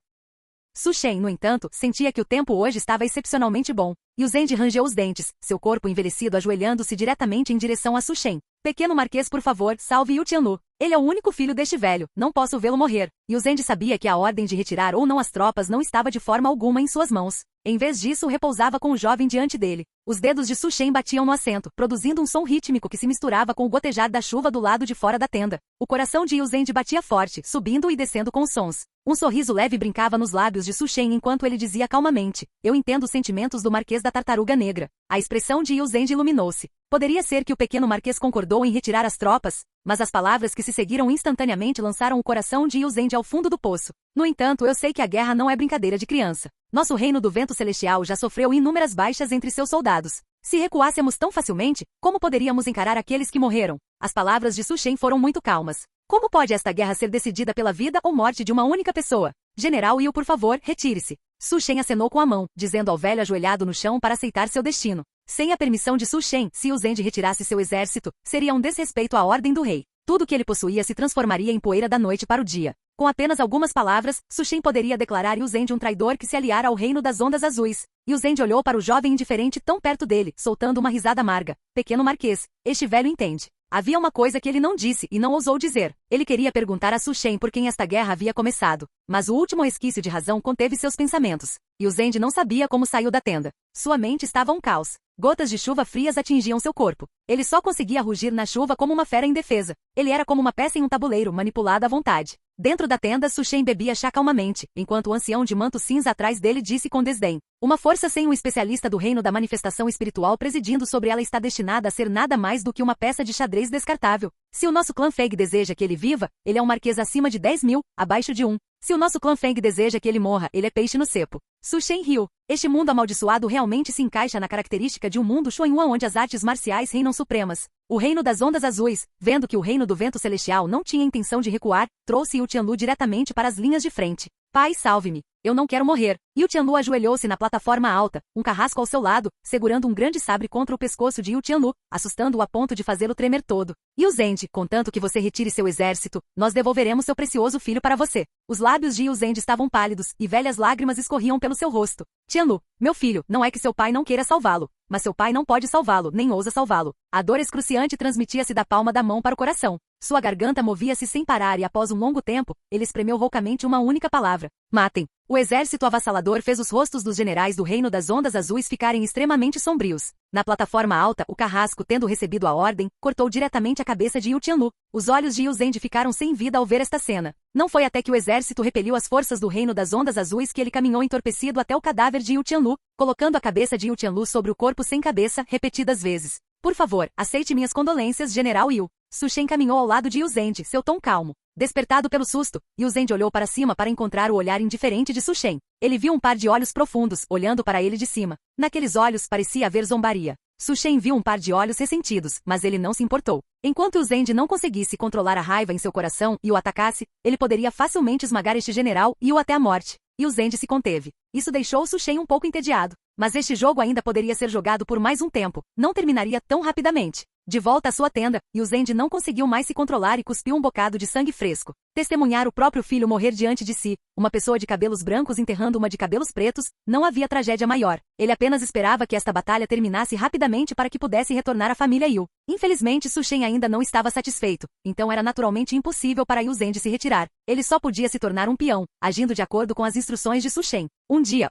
Su Shen, no entanto, sentia que o tempo hoje estava excepcionalmente bom. Yu Zend rangeu os dentes, seu corpo envelhecido ajoelhando-se diretamente em direção a Su Shen. Pequeno marquês, por favor, salve Yu Tianlu. Ele é o único filho deste velho, não posso vê-lo morrer. Yu Zend sabia que a ordem de retirar ou não as tropas não estava de forma alguma em suas mãos. Em vez disso, repousava com o jovem diante dele. Os dedos de Su Shen batiam no assento, produzindo um som rítmico que se misturava com o gotejar da chuva do lado de fora da tenda. O coração de Yu Zend batia forte, subindo e descendo com os sons. Um sorriso leve brincava nos lábios de Su Shen enquanto ele dizia calmamente: eu entendo os sentimentos do Marquês da Tartaruga Negra. A expressão de Yu Zend iluminou-se. Poderia ser que o pequeno marquês concordou em retirar as tropas, mas as palavras que se seguiram instantaneamente lançaram o coração de Yu Zend ao fundo do poço. No entanto, eu sei que a guerra não é brincadeira de criança. Nosso reino do vento celestial já sofreu inúmeras baixas entre seus soldados. Se recuássemos tão facilmente, como poderíamos encarar aqueles que morreram? As palavras de Su Shen foram muito calmas. Como pode esta guerra ser decidida pela vida ou morte de uma única pessoa? General Yu, por favor, retire-se. Su Shen acenou com a mão, dizendo ao velho ajoelhado no chão para aceitar seu destino. Sem a permissão de Su Shen, se Yu Zend retirasse seu exército, seria um desrespeito à ordem do rei. Tudo que ele possuía se transformaria em poeira da noite para o dia. Com apenas algumas palavras, Su Shen poderia declarar Yu Zend um traidor que se aliara ao reino das Ondas Azuis. Yu Zend olhou para o jovem indiferente tão perto dele, soltando uma risada amarga. Pequeno marquês, este velho entende. Havia uma coisa que ele não disse e não ousou dizer. Ele queria perguntar a Su Shen por quem esta guerra havia começado, mas o último resquício de razão conteve seus pensamentos. Yu Zend não sabia como saiu da tenda. Sua mente estava um caos. Gotas de chuva frias atingiam seu corpo. Ele só conseguia rugir na chuva como uma fera indefesa. Ele era como uma peça em um tabuleiro manipulada à vontade. Dentro da tenda, Su Shen bebia chá calmamente, enquanto o ancião de manto cinza atrás dele disse com desdém: uma força sem um especialista do reino da manifestação espiritual presidindo sobre ela está destinada a ser nada mais do que uma peça de xadrez descartável. Se o nosso clã Feng deseja que ele viva, ele é um marquês acima de 10.000, abaixo de 1. Se o nosso clã Feng deseja que ele morra, ele é peixe no cepo. Su Shen riu. Este mundo amaldiçoado realmente se encaixa na característica de um mundo Xuanyuan onde as artes marciais reinam supremas. O reino das ondas azuis, vendo que o reino do vento celestial não tinha intenção de recuar, trouxe Yu Tianlu diretamente para as linhas de frente. Pai, salve-me. Eu não quero morrer. Yu Tianlu ajoelhou-se na plataforma alta, um carrasco ao seu lado, segurando um grande sabre contra o pescoço de Yu Tianlu, assustando-o a ponto de fazê-lo tremer todo. Yu Zend, contanto que você retire seu exército, nós devolveremos seu precioso filho para você. Os lábios de Yu Zend estavam pálidos, e velhas lágrimas escorriam pelo seu rosto. Tianlu, meu filho, não é que seu pai não queira salvá-lo, mas seu pai não pode salvá-lo, nem ousa salvá-lo. A dor excruciante transmitia-se da palma da mão para o coração. Sua garganta movia-se sem parar e após um longo tempo, ele espremeu roucamente uma única palavra. Matem. O exército avassalador fez os rostos dos generais do Reino das Ondas Azuis ficarem extremamente sombrios. Na plataforma alta, o carrasco, tendo recebido a ordem, cortou diretamente a cabeça de Yu Tianlu. Os olhos de Yu Zend ficaram sem vida ao ver esta cena. Não foi até que o exército repeliu as forças do Reino das Ondas Azuis que ele caminhou entorpecido até o cadáver de Yu Tianlu, colocando a cabeça de Yu Tianlu sobre o corpo sem cabeça, repetidas vezes. Por favor, aceite minhas condolências, General Yu. Su Shen caminhou ao lado de Yu Zend, seu tom calmo. Despertado pelo susto, Yu Zend olhou para cima para encontrar o olhar indiferente de Su Shen. Ele viu um par de olhos profundos, olhando para ele de cima. Naqueles olhos parecia haver zombaria. Su Shen viu um par de olhos ressentidos, mas ele não se importou. Enquanto Yu Zend não conseguisse controlar a raiva em seu coração e o atacasse, ele poderia facilmente esmagar este general e o até a morte. Yu Zend se conteve. Isso deixou Su Shen um pouco entediado. Mas este jogo ainda poderia ser jogado por mais um tempo. Não terminaria tão rapidamente. De volta à sua tenda, Yu Zend não conseguiu mais se controlar e cuspiu um bocado de sangue fresco. Testemunhar o próprio filho morrer diante de si, uma pessoa de cabelos brancos enterrando uma de cabelos pretos, não havia tragédia maior. Ele apenas esperava que esta batalha terminasse rapidamente para que pudesse retornar à família Yu. Infelizmente, Su Shen ainda não estava satisfeito, então era naturalmente impossível para Yu Zend se retirar. Ele só podia se tornar um peão, agindo de acordo com as instruções de Su Shen.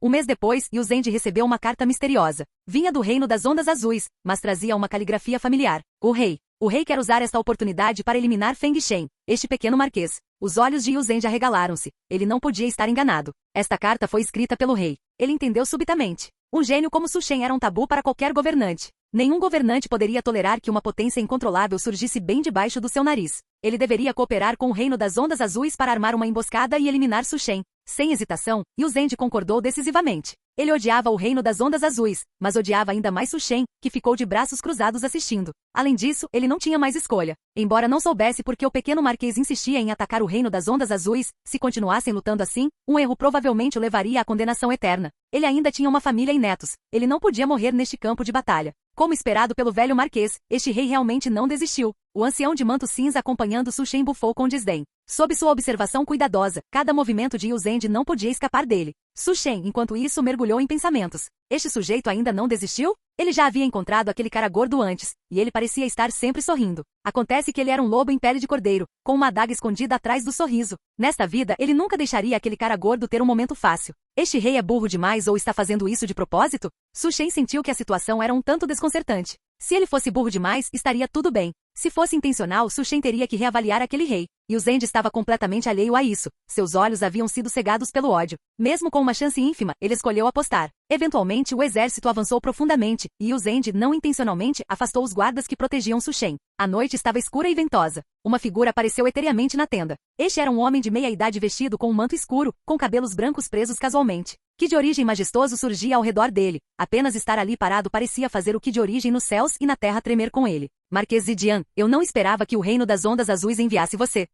Um mês depois, Yu Zend recebeu uma carta misteriosa. Vinha do Reino das Ondas Azuis, mas trazia uma caligrafia familiar. O rei quer usar esta oportunidade para eliminar Feng Shen, este pequeno marquês. Os olhos de Yu Zend arregalaram-se. Ele não podia estar enganado. Esta carta foi escrita pelo rei. Ele entendeu subitamente. Um gênio como Su Shen era um tabu para qualquer governante. Nenhum governante poderia tolerar que uma potência incontrolável surgisse bem debaixo do seu nariz. Ele deveria cooperar com o Reino das Ondas Azuis para armar uma emboscada e eliminar Su Shen. Sem hesitação, Yu Zend concordou decisivamente. Ele odiava o Reino das Ondas Azuis, mas odiava ainda mais Su Shen, que ficou de braços cruzados assistindo. Além disso, ele não tinha mais escolha. Embora não soubesse por que o pequeno marquês insistia em atacar o Reino das Ondas Azuis, se continuassem lutando assim, um erro provavelmente o levaria à condenação eterna. Ele ainda tinha uma família e netos. Ele não podia morrer neste campo de batalha. Como esperado pelo velho marquês, este rei realmente não desistiu. O ancião de manto cinza acompanhando Su Shen bufou com desdém. Sob sua observação cuidadosa, cada movimento de Yu Zend não podia escapar dele. Su Shen, enquanto isso, mergulhou em pensamentos. Este sujeito ainda não desistiu? Ele já havia encontrado aquele cara gordo antes, e ele parecia estar sempre sorrindo. Acontece que ele era um lobo em pele de cordeiro, com uma adaga escondida atrás do sorriso. Nesta vida, ele nunca deixaria aquele cara gordo ter um momento fácil. Este rei é burro demais ou está fazendo isso de propósito? Su Shen sentiu que a situação era um tanto desconcertante. Se ele fosse burro demais, estaria tudo bem. Se fosse intencional, Su Shen teria que reavaliar aquele rei. Yu Zend estava completamente alheio a isso. Seus olhos haviam sido cegados pelo ódio. Mesmo com uma chance ínfima, ele escolheu apostar. Eventualmente, o exército avançou profundamente, e Yu Zend não intencionalmente afastou os guardas que protegiam Su Shen. A noite estava escura e ventosa. Uma figura apareceu eteriamente na tenda. Este era um homem de meia-idade vestido com um manto escuro, com cabelos brancos presos casualmente. Que de origem majestoso surgia ao redor dele. Apenas estar ali parado parecia fazer o que de origem nos céus e na terra tremer com ele. Marquês Zidian, eu não esperava que o Reino das Ondas Azuis enviasse você.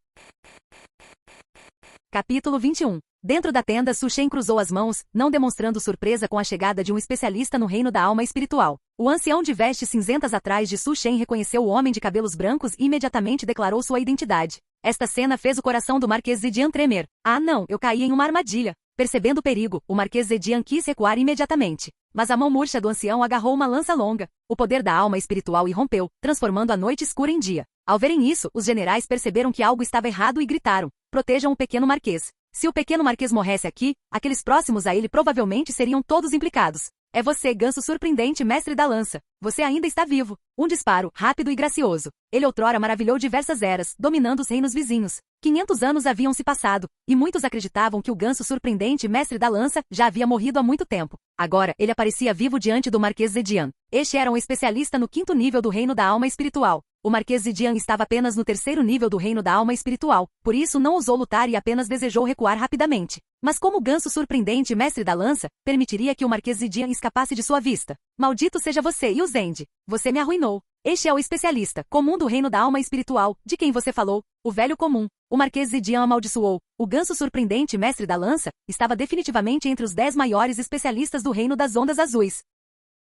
Capítulo 21. Dentro da tenda, Su Shen cruzou as mãos, não demonstrando surpresa com a chegada de um especialista no reino da alma espiritual. O ancião de vestes cinzentas atrás de Su Shen reconheceu o homem de cabelos brancos e imediatamente declarou sua identidade. Esta cena fez o coração do Marquês Zidian tremer. Ah não, eu caí em uma armadilha. Percebendo o perigo, o Marquês Zedian quis recuar imediatamente. Mas a mão murcha do ancião agarrou uma lança longa. O poder da alma espiritual irrompeu, transformando a noite escura em dia. Ao verem isso, os generais perceberam que algo estava errado e gritaram: protejam o pequeno marquês. Se o pequeno marquês morresse aqui, aqueles próximos a ele provavelmente seriam todos implicados. É você, ganso surpreendente mestre da lança. Você ainda está vivo. Um disparo, rápido e gracioso. Ele outrora maravilhou diversas eras, dominando os reinos vizinhos. 500 anos haviam se passado, e muitos acreditavam que o ganso surpreendente mestre da lança já havia morrido há muito tempo. Agora, ele aparecia vivo diante do Marquês Zedian. Este era um especialista no 5º nível do reino da alma espiritual. O Marquês Zidian estava apenas no terceiro nível do reino da alma espiritual, por isso não ousou lutar e apenas desejou recuar rapidamente. Mas como o ganso surpreendente mestre da lança, permitiria que o Marquês Zidian escapasse de sua vista? Maldito seja você, Yuzend! Você me arruinou. Este é o especialista, comum do reino da alma espiritual, de quem você falou, o velho comum. O Marquês Zidian amaldiçoou. O ganso surpreendente mestre da lança estava definitivamente entre os 10 maiores especialistas do reino das ondas azuis.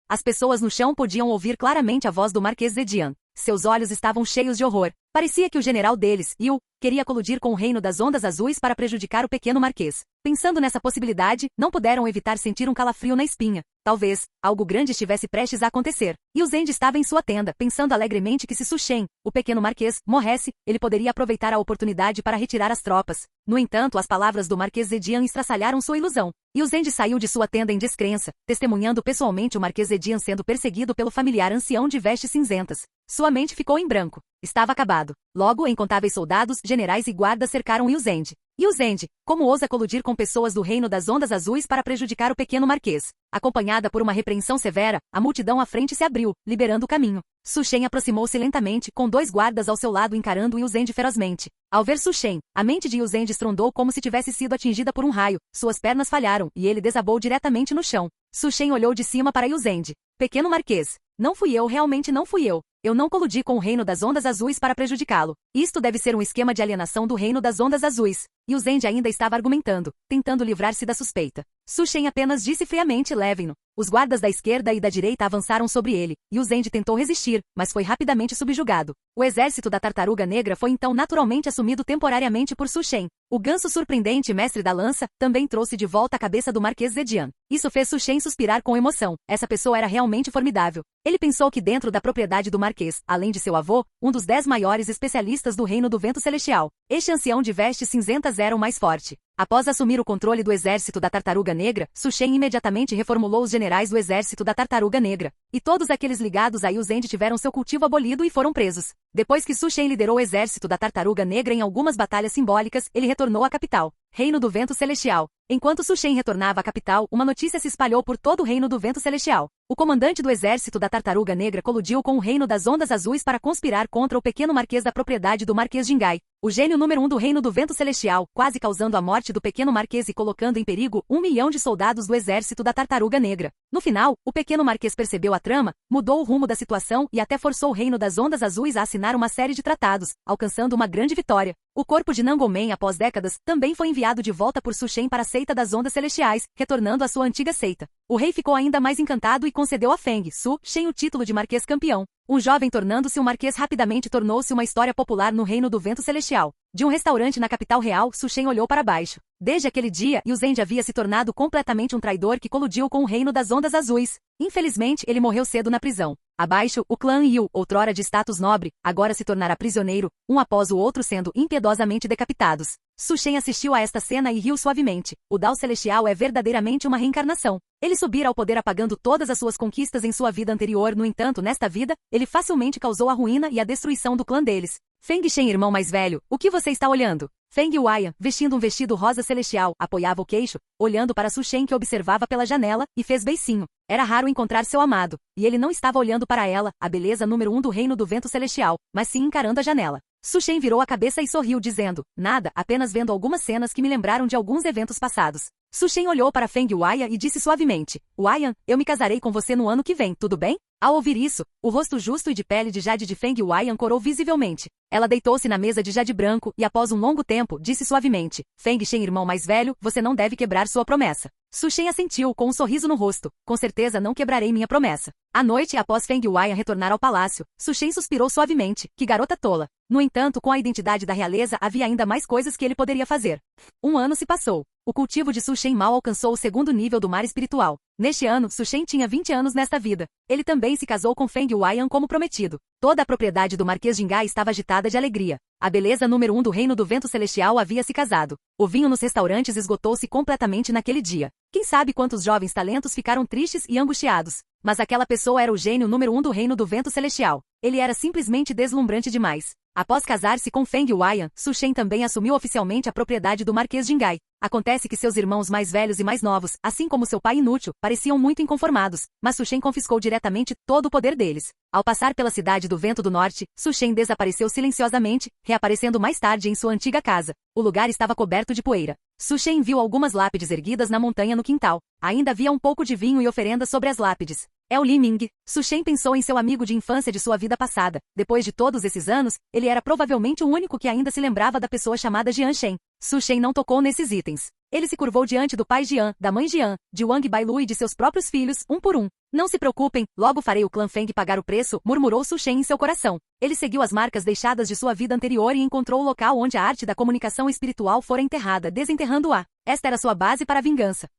As pessoas no chão podiam ouvir claramente a voz do Marquês Zidian. Seus olhos estavam cheios de horror. Parecia que o general deles, Yu, queria colidir com o reino das ondas azuis para prejudicar o pequeno marquês. Pensando nessa possibilidade, não puderam evitar sentir um calafrio na espinha. Talvez algo grande estivesse prestes a acontecer. E o Zend estava em sua tenda, pensando alegremente que se Su Shen, o pequeno marquês, morresse, ele poderia aproveitar a oportunidade para retirar as tropas. No entanto, as palavras do Marquês Zedian estraçalharam sua ilusão. E o Zend saiu de sua tenda em descrença, testemunhando pessoalmente o Marquês Zedian sendo perseguido pelo familiar ancião de vestes cinzentas. Sua mente ficou em branco. Estava acabado. Logo, incontáveis soldados, generais e guardas cercaram Yuzend. Yuzend, como ousa colidir com pessoas do reino das ondas azuis para prejudicar o pequeno marquês? Acompanhada por uma repreensão severa, a multidão à frente se abriu, liberando o caminho. Su Shen aproximou-se lentamente, com 2 guardas ao seu lado encarando Yuzend ferozmente. Ao ver Su Shen, a mente de Yuzend estrondou como se tivesse sido atingida por um raio, suas pernas falharam, e ele desabou diretamente no chão. Su Shen olhou de cima para Yuzend. Pequeno marquês, não fui eu, realmente não fui eu. Eu não coludi com o reino das ondas azuis para prejudicá-lo. Isto deve ser um esquema de alienação do reino das ondas azuis. E o Zend ainda estava argumentando, tentando livrar-se da suspeita. Su Shen apenas disse friamente: levem-no. Os guardas da esquerda e da direita avançaram sobre ele, e o Zend tentou resistir, mas foi rapidamente subjugado. O exército da Tartaruga Negra foi então naturalmente assumido temporariamente por Su Shen. O ganso surpreendente mestre da lança também trouxe de volta a cabeça do Marquês Zedian. Isso fez Su Shen suspirar com emoção. Essa pessoa era realmente formidável. Ele pensou que dentro da propriedade do Marquês, além de seu avô, um dos 10 maiores especialistas do reino do vento celestial, este ancião de vestes cinzentas era o mais forte. Após assumir o controle do exército da Tartaruga Negra, Su Shen imediatamente reformulou os generais do exército da Tartaruga Negra. E todos aqueles ligados a Yuzend tiveram seu cultivo abolido e foram presos. Depois que Su Shen liderou o exército da Tartaruga Negra em algumas batalhas simbólicas, ele retornou à capital, Reino do Vento Celestial. Enquanto Su Shen retornava à capital, uma notícia se espalhou por todo o Reino do Vento Celestial. O comandante do exército da Tartaruga Negra colidiu com o Reino das Ondas Azuis para conspirar contra o pequeno marquês da propriedade do Marquês Jingai, o gênio número 1 do Reino do Vento Celestial, quase causando a morte do pequeno marquês e colocando em perigo 1 milhão de soldados do exército da Tartaruga Negra. No final, o pequeno marquês percebeu a trama, mudou o rumo da situação e até forçou o Reino das Ondas Azuis a assinar uma série de tratados, alcançando uma grande vitória. O corpo de Nangomen, após décadas, também foi enviado de volta por Su Shen para a seita das Ondas Celestiais, retornando à sua antiga seita. O rei ficou ainda mais encantado e concedeu a Feng Su Shen o título de Marquês Campeão. Um jovem tornando-se um marquês rapidamente tornou-se uma história popular no Reino do Vento Celestial. De um restaurante na capital real, Su Shen olhou para baixo. Desde aquele dia, Yuzend havia se tornado completamente um traidor que colidiu com o Reino das Ondas Azuis. Infelizmente, ele morreu cedo na prisão. Abaixo, o clã Yu, outrora de status nobre, agora se tornara prisioneiro, um após o outro sendo impiedosamente decapitados. Su Shen assistiu a esta cena e riu suavemente. O Dao Celestial é verdadeiramente uma reencarnação. Ele subira ao poder apagando todas as suas conquistas em sua vida anterior, no entanto, nesta vida, ele facilmente causou a ruína e a destruição do clã deles. Feng Shen, irmão mais velho, o que você está olhando? Feng Yuan, vestindo um vestido rosa celestial, apoiava o queixo, olhando para Su Shen que observava pela janela, e fez beicinho. Era raro encontrar seu amado, e ele não estava olhando para ela, a beleza número 1 do Reino do Vento Celestial, mas sim encarando a janela. Su Shen virou a cabeça e sorriu dizendo, nada, apenas vendo algumas cenas que me lembraram de alguns eventos passados. Su Shen olhou para Feng Yuan e disse suavemente, Yuan, eu me casarei com você no ano que vem, tudo bem? Ao ouvir isso, o rosto justo e de pele de jade de Feng Yuan corou visivelmente. Ela deitou-se na mesa de jade branco e após um longo tempo, disse suavemente, Feng Shen, irmão mais velho, você não deve quebrar sua promessa. Su Shen assentiu com um sorriso no rosto, com certeza não quebrarei minha promessa. À noite, após Feng Yuan retornar ao palácio, Su Shen suspirou suavemente, que garota tola. No entanto, com a identidade da realeza havia ainda mais coisas que ele poderia fazer. Um ano se passou. O cultivo de Su Shen mal alcançou o 2º nível do mar espiritual. Neste ano, Su Shen tinha 20 anos nesta vida. Ele também se casou com Feng Yuan como prometido. Toda a propriedade do Marquês Jingai estava agitada de alegria. A beleza número 1 do Reino do Vento Celestial havia se casado. O vinho nos restaurantes esgotou-se completamente naquele dia. Quem sabe quantos jovens talentos ficaram tristes e angustiados. Mas aquela pessoa era o gênio número 1 do Reino do Vento Celestial. Ele era simplesmente deslumbrante demais. Após casar-se com Feng Yuan, Su Shen também assumiu oficialmente a propriedade do Marquês Jingai. Acontece que seus irmãos mais velhos e mais novos, assim como seu pai inútil, pareciam muito inconformados, mas Su Shen confiscou diretamente todo o poder deles. Ao passar pela cidade do Vento do Norte, Su Shen desapareceu silenciosamente, reaparecendo mais tarde em sua antiga casa. O lugar estava coberto de poeira. Su Shen viu algumas lápides erguidas na montanha no quintal. Ainda havia um pouco de vinho e oferendas sobre as lápides. É o Li Ming. Su Shen pensou em seu amigo de infância de sua vida passada. Depois de todos esses anos, ele era provavelmente o único que ainda se lembrava da pessoa chamada Jian Shen. Su Shen não tocou nesses itens. Ele se curvou diante do pai Jian, da mãe Jian, de Wang Bailu e de seus próprios filhos, um por um. Não se preocupem, logo farei o clã Feng pagar o preço, murmurou Su Shen em seu coração. Ele seguiu as marcas deixadas de sua vida anterior e encontrou o local onde a arte da comunicação espiritual fora enterrada, desenterrando-a. Esta era sua base para a vingança.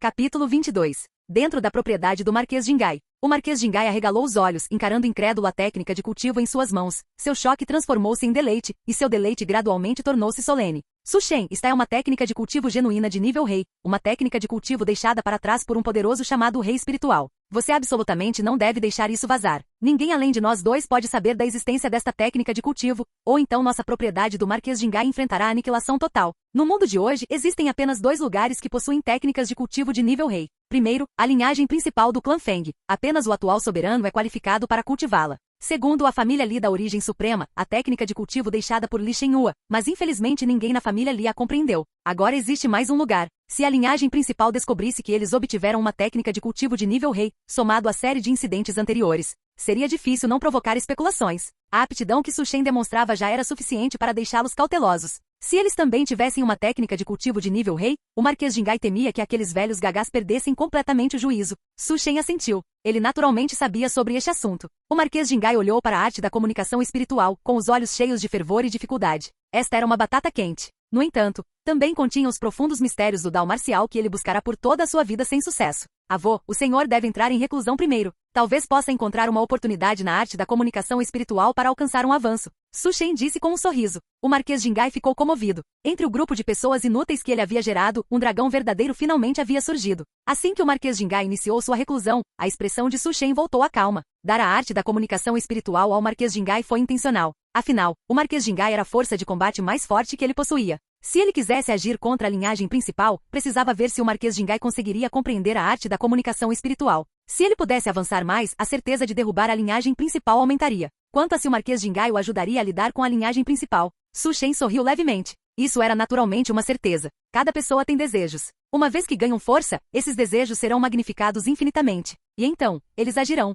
Capítulo 22. Dentro da propriedade do Marquês Jingai. O Marquês Jingai arregalou os olhos, encarando incrédulo a técnica de cultivo em suas mãos. Seu choque transformou-se em deleite, e seu deleite gradualmente tornou-se solene. Su Shen, esta é uma técnica de cultivo genuína de nível rei, uma técnica de cultivo deixada para trás por um poderoso chamado Rei Espiritual. Você absolutamente não deve deixar isso vazar. Ninguém além de nós dois pode saber da existência desta técnica de cultivo, ou então nossa propriedade do Marquês Jingai enfrentará a aniquilação total. No mundo de hoje, existem apenas 2 lugares que possuem técnicas de cultivo de nível rei. Primeiro, a linhagem principal do clã Feng. Apenas o atual soberano é qualificado para cultivá-la. Segundo, a família Li da origem suprema, a técnica de cultivo deixada por Li Shenhua, mas infelizmente ninguém na família Li a compreendeu. Agora existe mais um lugar. Se a linhagem principal descobrisse que eles obtiveram uma técnica de cultivo de nível rei, somado à série de incidentes anteriores, seria difícil não provocar especulações. A aptidão que Su Shen demonstrava já era suficiente para deixá-los cautelosos. Se eles também tivessem uma técnica de cultivo de nível rei, o Marquês Jingai temia que aqueles velhos gagás perdessem completamente o juízo. Su Shen assentiu. Ele naturalmente sabia sobre este assunto. O Marquês Jingai olhou para a arte da comunicação espiritual, com os olhos cheios de fervor e dificuldade. Esta era uma batata quente. No entanto, também continha os profundos mistérios do Dao marcial que ele buscará por toda a sua vida sem sucesso. Avô, o senhor deve entrar em reclusão primeiro. Talvez possa encontrar uma oportunidade na arte da comunicação espiritual para alcançar um avanço. Su Shen disse com um sorriso. O Marquês Jingai ficou comovido. Entre o grupo de pessoas inúteis que ele havia gerado, um dragão verdadeiro finalmente havia surgido. Assim que o Marquês Jingai iniciou sua reclusão, a expressão de Su Shen voltou à calma. Dar a arte da comunicação espiritual ao Marquês Jingai foi intencional. Afinal, o Marquês Jingai era a força de combate mais forte que ele possuía. Se ele quisesse agir contra a linhagem principal, precisava ver se o Marquês Jingai conseguiria compreender a arte da comunicação espiritual. Se ele pudesse avançar mais, a certeza de derrubar a linhagem principal aumentaria. Quanto a se o Marquês Jingai o ajudaria a lidar com a linhagem principal, Su Shen sorriu levemente. Isso era naturalmente uma certeza. Cada pessoa tem desejos. Uma vez que ganham força, esses desejos serão magnificados infinitamente. E então, eles agirão.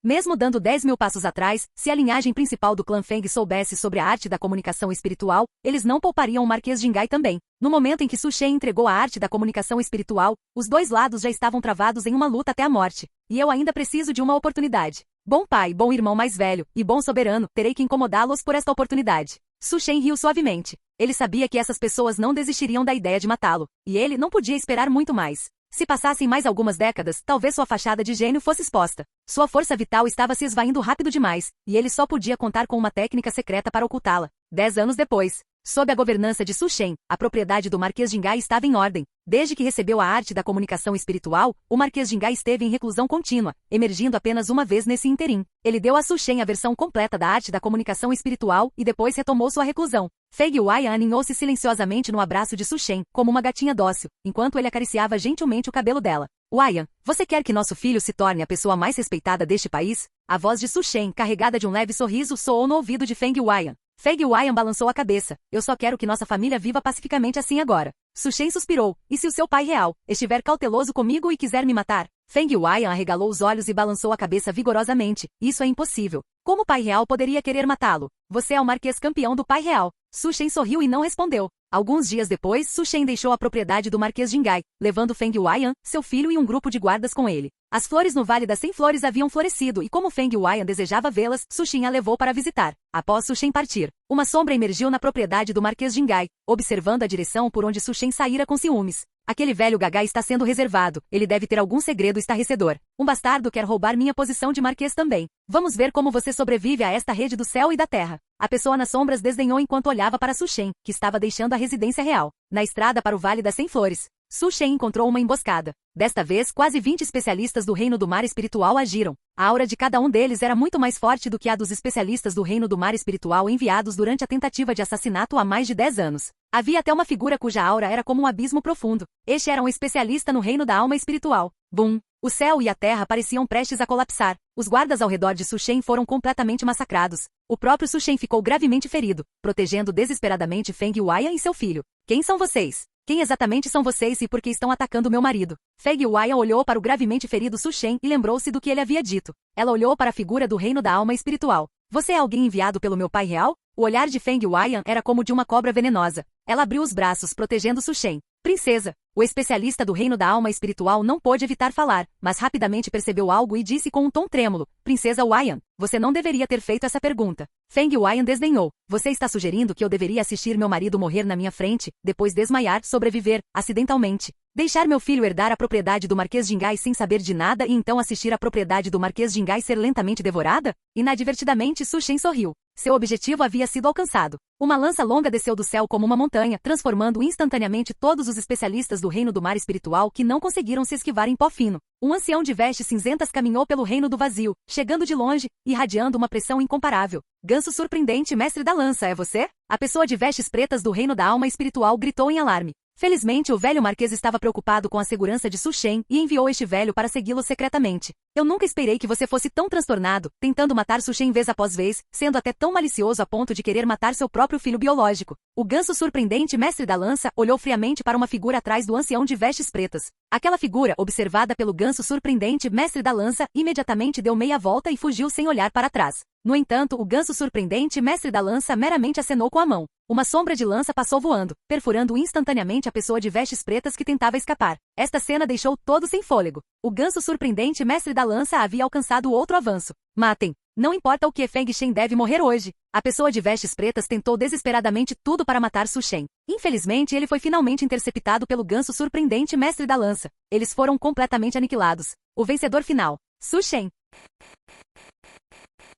Mesmo dando 10.000 passos atrás, se a linhagem principal do clã Feng soubesse sobre a arte da comunicação espiritual, eles não poupariam o Marquês Jingai também. No momento em que Su Shen entregou a arte da comunicação espiritual, os 2 lados já estavam travados em uma luta até a morte. E eu ainda preciso de uma oportunidade. Bom pai, bom irmão mais velho, e bom soberano, terei que incomodá-los por esta oportunidade. Su Shen riu suavemente. Ele sabia que essas pessoas não desistiriam da ideia de matá-lo. E ele não podia esperar muito mais. Se passassem mais algumas décadas, talvez sua fachada de gênio fosse exposta. Sua força vital estava se esvaindo rápido demais, e ele só podia contar com uma técnica secreta para ocultá-la. 10 anos depois, sob a governança de Su Shen, a propriedade do Marquês Jingai estava em ordem. Desde que recebeu a arte da comunicação espiritual, o Marquês Jingai esteve em reclusão contínua, emergindo apenas uma vez nesse interim. Ele deu a Su Shen a versão completa da arte da comunicação espiritual e depois retomou sua reclusão. Feng Yuan aninhou-se silenciosamente no abraço de Su Shen, como uma gatinha dócil, enquanto ele acariciava gentilmente o cabelo dela. Waian, você quer que nosso filho se torne a pessoa mais respeitada deste país? A voz de Su Shen, carregada de um leve sorriso, soou no ouvido de Feng Yuan. Feng Yuan balançou a cabeça. Eu só quero que nossa família viva pacificamente assim agora. Su Shen suspirou. E se o seu pai real estiver cauteloso comigo e quiser me matar? Feng Yuan arregalou os olhos e balançou a cabeça vigorosamente. Isso é impossível. Como o pai real poderia querer matá-lo? Você é o Marquês campeão do pai real. Su Shen sorriu e não respondeu. Alguns dias depois, Su Shen deixou a propriedade do Marquês Jingai, levando Feng Yuan, seu filho e um grupo de guardas com ele. As flores no Vale das 100 Flores haviam florescido e como Feng Yuan desejava vê-las, Su Shen a levou para visitar. Após Su Shen partir, uma sombra emergiu na propriedade do Marquês Jingai, observando a direção por onde Su Shen saíra com ciúmes. Aquele velho gagá está sendo reservado, ele deve ter algum segredo estarrecedor. Um bastardo quer roubar minha posição de marquês também. Vamos ver como você sobrevive a esta rede do céu e da terra. A pessoa nas sombras desdenhou enquanto olhava para Su Shen, que estava deixando a residência real. Na estrada para o Vale das 100 Flores, Su Shen encontrou uma emboscada. Desta vez, quase 20 especialistas do Reino do Mar Espiritual agiram. A aura de cada um deles era muito mais forte do que a dos especialistas do Reino do Mar Espiritual enviados durante a tentativa de assassinato há mais de 10 anos. Havia até uma figura cuja aura era como um abismo profundo. Este era um especialista no Reino da Alma Espiritual. Bum! O céu e a terra pareciam prestes a colapsar. Os guardas ao redor de Su Shen foram completamente massacrados. O próprio Su Shen ficou gravemente ferido, protegendo desesperadamente Feng Yuan e seu filho. Quem são vocês? Quem exatamente são vocês e por que estão atacando meu marido? Feng Yuan olhou para o gravemente ferido Su Shen e lembrou-se do que ele havia dito. Ela olhou para a figura do reino da alma espiritual. Você é alguém enviado pelo meu pai real? O olhar de Feng Yuan era como de uma cobra venenosa. Ela abriu os braços protegendo Su Shen. Princesa, o especialista do reino da alma espiritual não pôde evitar falar, mas rapidamente percebeu algo e disse com um tom trêmulo, Princesa Wyan, você não deveria ter feito essa pergunta. Feng Yuan desdenhou. Você está sugerindo que eu deveria assistir meu marido morrer na minha frente, depois desmaiar, sobreviver, acidentalmente. Deixar meu filho herdar a propriedade do Marquês Jingai sem saber de nada e então assistir a propriedade do Marquês Jingai ser lentamente devorada? Inadvertidamente Su Shen sorriu. Seu objetivo havia sido alcançado. Uma lança longa desceu do céu como uma montanha, transformando instantaneamente todos os especialistas do reino do mar espiritual que não conseguiram se esquivar em pó fino. Um ancião de vestes cinzentas caminhou pelo reino do vazio, chegando de longe, irradiando uma pressão incomparável. Ganso surpreendente, mestre da lança, é você? A pessoa de vestes pretas do reino da alma espiritual gritou em alarme. Felizmente o velho marquês estava preocupado com a segurança de Su Shen e enviou este velho para segui-lo secretamente. Eu nunca esperei que você fosse tão transtornado, tentando matar Su Shen vez após vez, sendo até tão malicioso a ponto de querer matar seu próprio filho biológico. O ganso surpreendente mestre da lança olhou friamente para uma figura atrás do ancião de vestes pretas. Aquela figura, observada pelo ganso surpreendente mestre da lança, imediatamente deu meia volta e fugiu sem olhar para trás. No entanto, o ganso surpreendente mestre da lança meramente acenou com a mão. Uma sombra de lança passou voando, perfurando instantaneamente a pessoa de vestes pretas que tentava escapar. Esta cena deixou todos sem fôlego. O ganso surpreendente mestre da lança havia alcançado outro avanço. Matem! Não importa o que, Feng Shen deve morrer hoje. A pessoa de vestes pretas tentou desesperadamente tudo para matar Su Shen. Infelizmente, ele foi finalmente interceptado pelo ganso surpreendente mestre da lança. Eles foram completamente aniquilados. O vencedor final, Su Shen.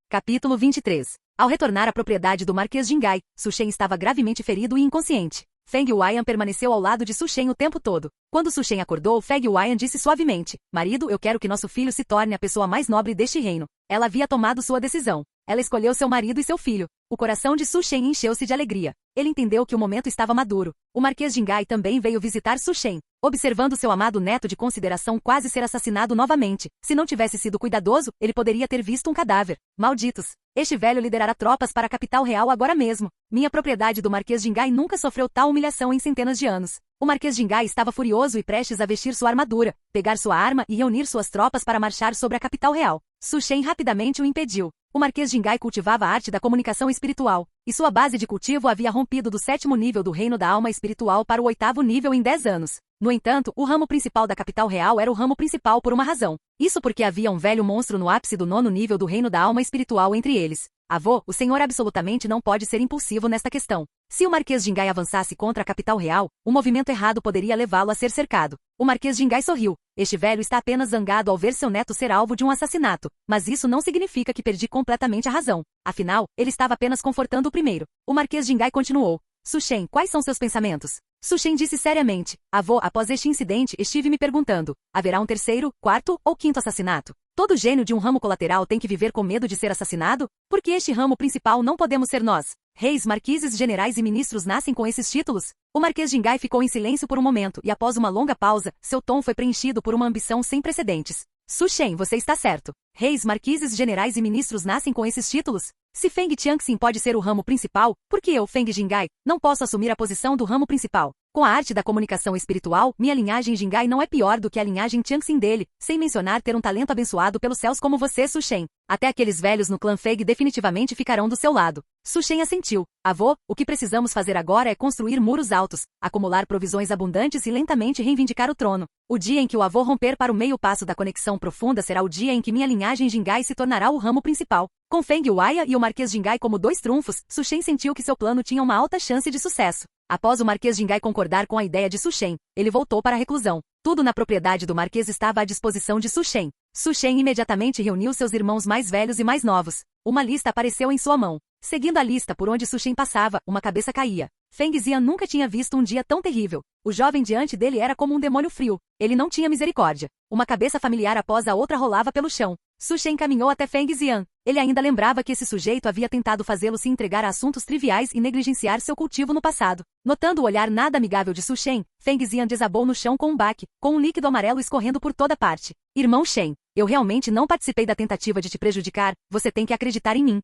Capítulo 23. Ao retornar à propriedade do Marquês Jingai, Su Shen estava gravemente ferido e inconsciente. Feng Yuan permaneceu ao lado de Su Shen o tempo todo. Quando Su Shen acordou, Feng Yuan disse suavemente, marido, eu quero que nosso filho se torne a pessoa mais nobre deste reino. Ela havia tomado sua decisão. Ela escolheu seu marido e seu filho. O coração de Su Shen encheu-se de alegria. Ele entendeu que o momento estava maduro. O Marquês Jingai também veio visitar Su Shen, observando seu amado neto de consideração quase ser assassinado novamente. Se não tivesse sido cuidadoso, ele poderia ter visto um cadáver. Malditos! Este velho liderará tropas para a capital real agora mesmo. Minha propriedade do Marquês Jingai nunca sofreu tal humilhação em centenas de anos. O Marquês Jingai estava furioso e prestes a vestir sua armadura, pegar sua arma e reunir suas tropas para marchar sobre a capital real. Su Shen rapidamente o impediu. O Marquês Jingai cultivava a arte da comunicação espiritual, e sua base de cultivo havia rompido do 7º nível do reino da alma espiritual para o 8º nível em 10 anos. No entanto, o ramo principal da capital real era o ramo principal por uma razão. Isso porque havia um velho monstro no ápice do 9º nível do reino da alma espiritual entre eles. Avô, o senhor absolutamente não pode ser impulsivo nesta questão. Se o Marquês Jingai avançasse contra a capital real, o movimento errado poderia levá-lo a ser cercado. O Marquês Jingai sorriu. Este velho está apenas zangado ao ver seu neto ser alvo de um assassinato, mas isso não significa que perdi completamente a razão. Afinal, ele estava apenas confortando o primeiro. O Marquês Jingai continuou. Su Shen, quais são seus pensamentos? Su Shen disse seriamente, avô, após este incidente estive me perguntando, haverá um terceiro, quarto ou quinto assassinato? Todo gênio de um ramo colateral tem que viver com medo de ser assassinado? Por que este ramo principal não podemos ser nós? Reis, marquises, generais e ministros nascem com esses títulos? O Marquês Jingai ficou em silêncio por um momento e após uma longa pausa, seu tom foi preenchido por uma ambição sem precedentes. Su Shen, você está certo. Reis, marquises, generais e ministros nascem com esses títulos? Se Feng Tianxin pode ser o ramo principal, por que eu, Feng Jingai, não posso assumir a posição do ramo principal? Com a arte da comunicação espiritual, minha linhagem Jingai não é pior do que a linhagem Tianxin dele, sem mencionar ter um talento abençoado pelos céus como você, Su Shen. Até aqueles velhos no clã Feng definitivamente ficarão do seu lado. Su Shen assentiu. Avô, o que precisamos fazer agora é construir muros altos, acumular provisões abundantes e lentamente reivindicar o trono. O dia em que o avô romper para o meio passo da conexão profunda será o dia em que minha linhagem Jingai se tornará o ramo principal. Com Feng Yuan e o Marquês Jingai como dois trunfos, Su Shen sentiu que seu plano tinha uma alta chance de sucesso. Após o Marquês Jingai concordar com a ideia de Su Shen, ele voltou para a reclusão. Tudo na propriedade do Marquês estava à disposição de Su Shen. Su Shen imediatamente reuniu seus irmãos mais velhos e mais novos. Uma lista apareceu em sua mão. Seguindo a lista por onde Su Shen passava, uma cabeça caía. Feng Zian nunca tinha visto um dia tão terrível. O jovem diante dele era como um demônio frio. Ele não tinha misericórdia. Uma cabeça familiar após a outra rolava pelo chão. Su Shen caminhou até Feng Xian. Ele ainda lembrava que esse sujeito havia tentado fazê-lo se entregar a assuntos triviais e negligenciar seu cultivo no passado. Notando o olhar nada amigável de Su Shen, Feng Xian desabou no chão com um baque, com um líquido amarelo escorrendo por toda parte. Irmão Shen, eu realmente não participei da tentativa de te prejudicar, você tem que acreditar em mim.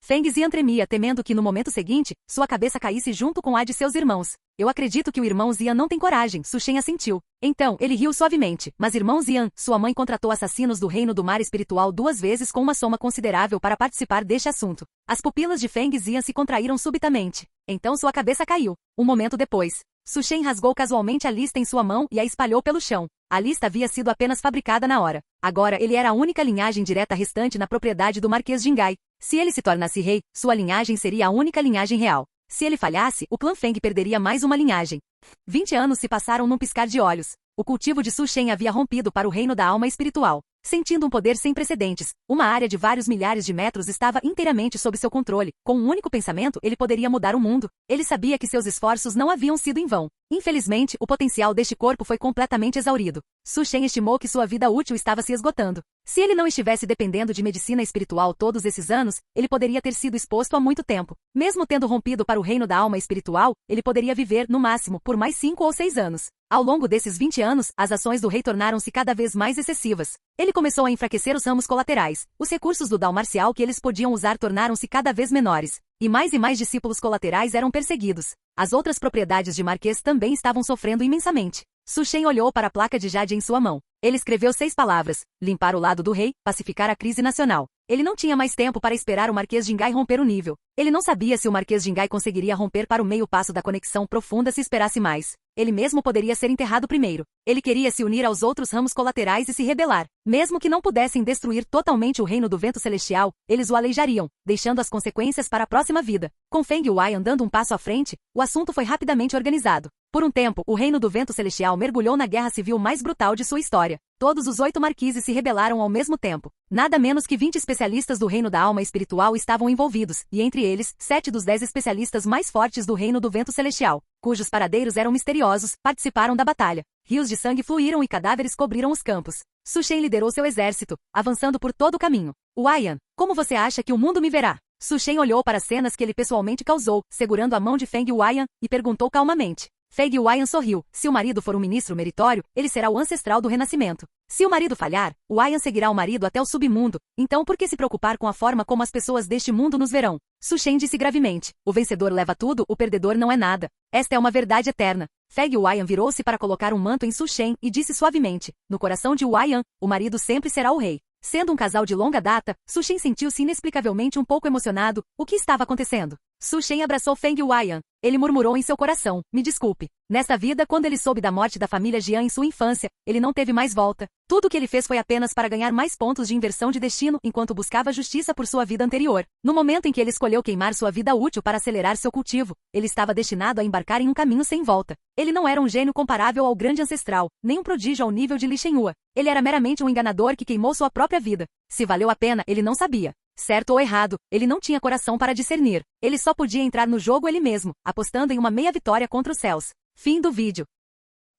Feng Xian tremia, temendo que no momento seguinte, sua cabeça caísse junto com a de seus irmãos. Eu acredito que o irmão Xian não tem coragem, Su Shen assentiu. Então, ele riu suavemente. Mas irmão Xian, sua mãe contratou assassinos do reino do mar espiritual 2 vezes com uma soma considerável para participar deste assunto. As pupilas de Feng Xian se contraíram subitamente. Então sua cabeça caiu. Um momento depois, Su Shen rasgou casualmente a lista em sua mão e a espalhou pelo chão. A lista havia sido apenas fabricada na hora. Agora ele era a única linhagem direta restante na propriedade do Marquês Jingai. Se ele se tornasse rei, sua linhagem seria a única linhagem real. Se ele falhasse, o clã Feng perderia mais uma linhagem. 20 anos se passaram num piscar de olhos. O cultivo de Su Shen havia rompido para o reino da alma espiritual. Sentindo um poder sem precedentes, uma área de vários milhares de metros estava inteiramente sob seu controle. Com um único pensamento, ele poderia mudar o mundo. Ele sabia que seus esforços não haviam sido em vão. Infelizmente, o potencial deste corpo foi completamente exaurido. Su Shen estimou que sua vida útil estava se esgotando. Se ele não estivesse dependendo de medicina espiritual todos esses anos, ele poderia ter sido exposto há muito tempo. Mesmo tendo rompido para o reino da alma espiritual, ele poderia viver, no máximo, por mais 5 ou 6 anos. Ao longo desses 20 anos, as ações do rei tornaram-se cada vez mais excessivas. Ele começou a enfraquecer os ramos colaterais. Os recursos do Dao marcial que eles podiam usar tornaram-se cada vez menores. E mais discípulos colaterais eram perseguidos. As outras propriedades de Marquês também estavam sofrendo imensamente. Su Shen olhou para a placa de jade em sua mão. Ele escreveu 6 palavras: limpar o lado do rei, pacificar a crise nacional. Ele não tinha mais tempo para esperar o Marquês Jingai romper o nível. Ele não sabia se o Marquês Jingai conseguiria romper para o meio passo da conexão profunda se esperasse mais. Ele mesmo poderia ser enterrado primeiro. Ele queria se unir aos outros ramos colaterais e se rebelar. Mesmo que não pudessem destruir totalmente o reino do vento celestial, eles o aleijariam, deixando as consequências para a próxima vida. Com Feng Yuai andando um passo à frente, o assunto foi rapidamente organizado. Por um tempo, o reino do vento celestial mergulhou na guerra civil mais brutal de sua história. Todos os 8 marquises se rebelaram ao mesmo tempo. Nada menos que 20 especialistas do reino da alma espiritual estavam envolvidos, e entre eles, 7 dos 10 especialistas mais fortes do reino do vento celestial, cujos paradeiros eram misteriosos, participaram da batalha. Rios de sangue fluíram e cadáveres cobriram os campos. Su Shen liderou seu exército, avançando por todo o caminho. Waiyan, como você acha que o mundo me verá? Su Shen olhou para as cenas que ele pessoalmente causou, segurando a mão de Feng Waiyan, e perguntou calmamente. Feng Waiyan sorriu. Se o marido for um ministro meritório, ele será o ancestral do renascimento. Se o marido falhar, Waiyan seguirá o marido até o submundo. Então por que se preocupar com a forma como as pessoas deste mundo nos verão? Su Shen disse gravemente. O vencedor leva tudo, o perdedor não é nada. Esta é uma verdade eterna. Feng Waiyan virou-se para colocar um manto em Su Shen e disse suavemente. No coração de Waiyan, o marido sempre será o rei. Sendo um casal de longa data, Su Shen sentiu-se inexplicavelmente um pouco emocionado. O que estava acontecendo? Su Shen abraçou Feng Waiyan. Ele murmurou em seu coração, me desculpe. Nessa vida, quando ele soube da morte da família Jian em sua infância, ele não teve mais volta. Tudo o que ele fez foi apenas para ganhar mais pontos de inversão de destino enquanto buscava justiça por sua vida anterior. No momento em que ele escolheu queimar sua vida útil para acelerar seu cultivo, ele estava destinado a embarcar em um caminho sem volta. Ele não era um gênio comparável ao grande ancestral, nem um prodígio ao nível de Li Shenhua. Ele era meramente um enganador que queimou sua própria vida. Se valeu a pena, ele não sabia. Certo ou errado, ele não tinha coração para discernir. Ele só podia entrar no jogo ele mesmo, apostando em uma meia vitória contra os céus. Fim do vídeo.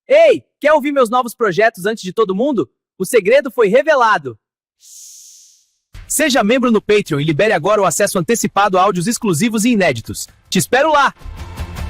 Ei, quer ouvir meus novos projetos antes de todo mundo? O segredo foi revelado. Seja membro no Patreon e libere agora o acesso antecipado a áudios exclusivos e inéditos. Te espero lá!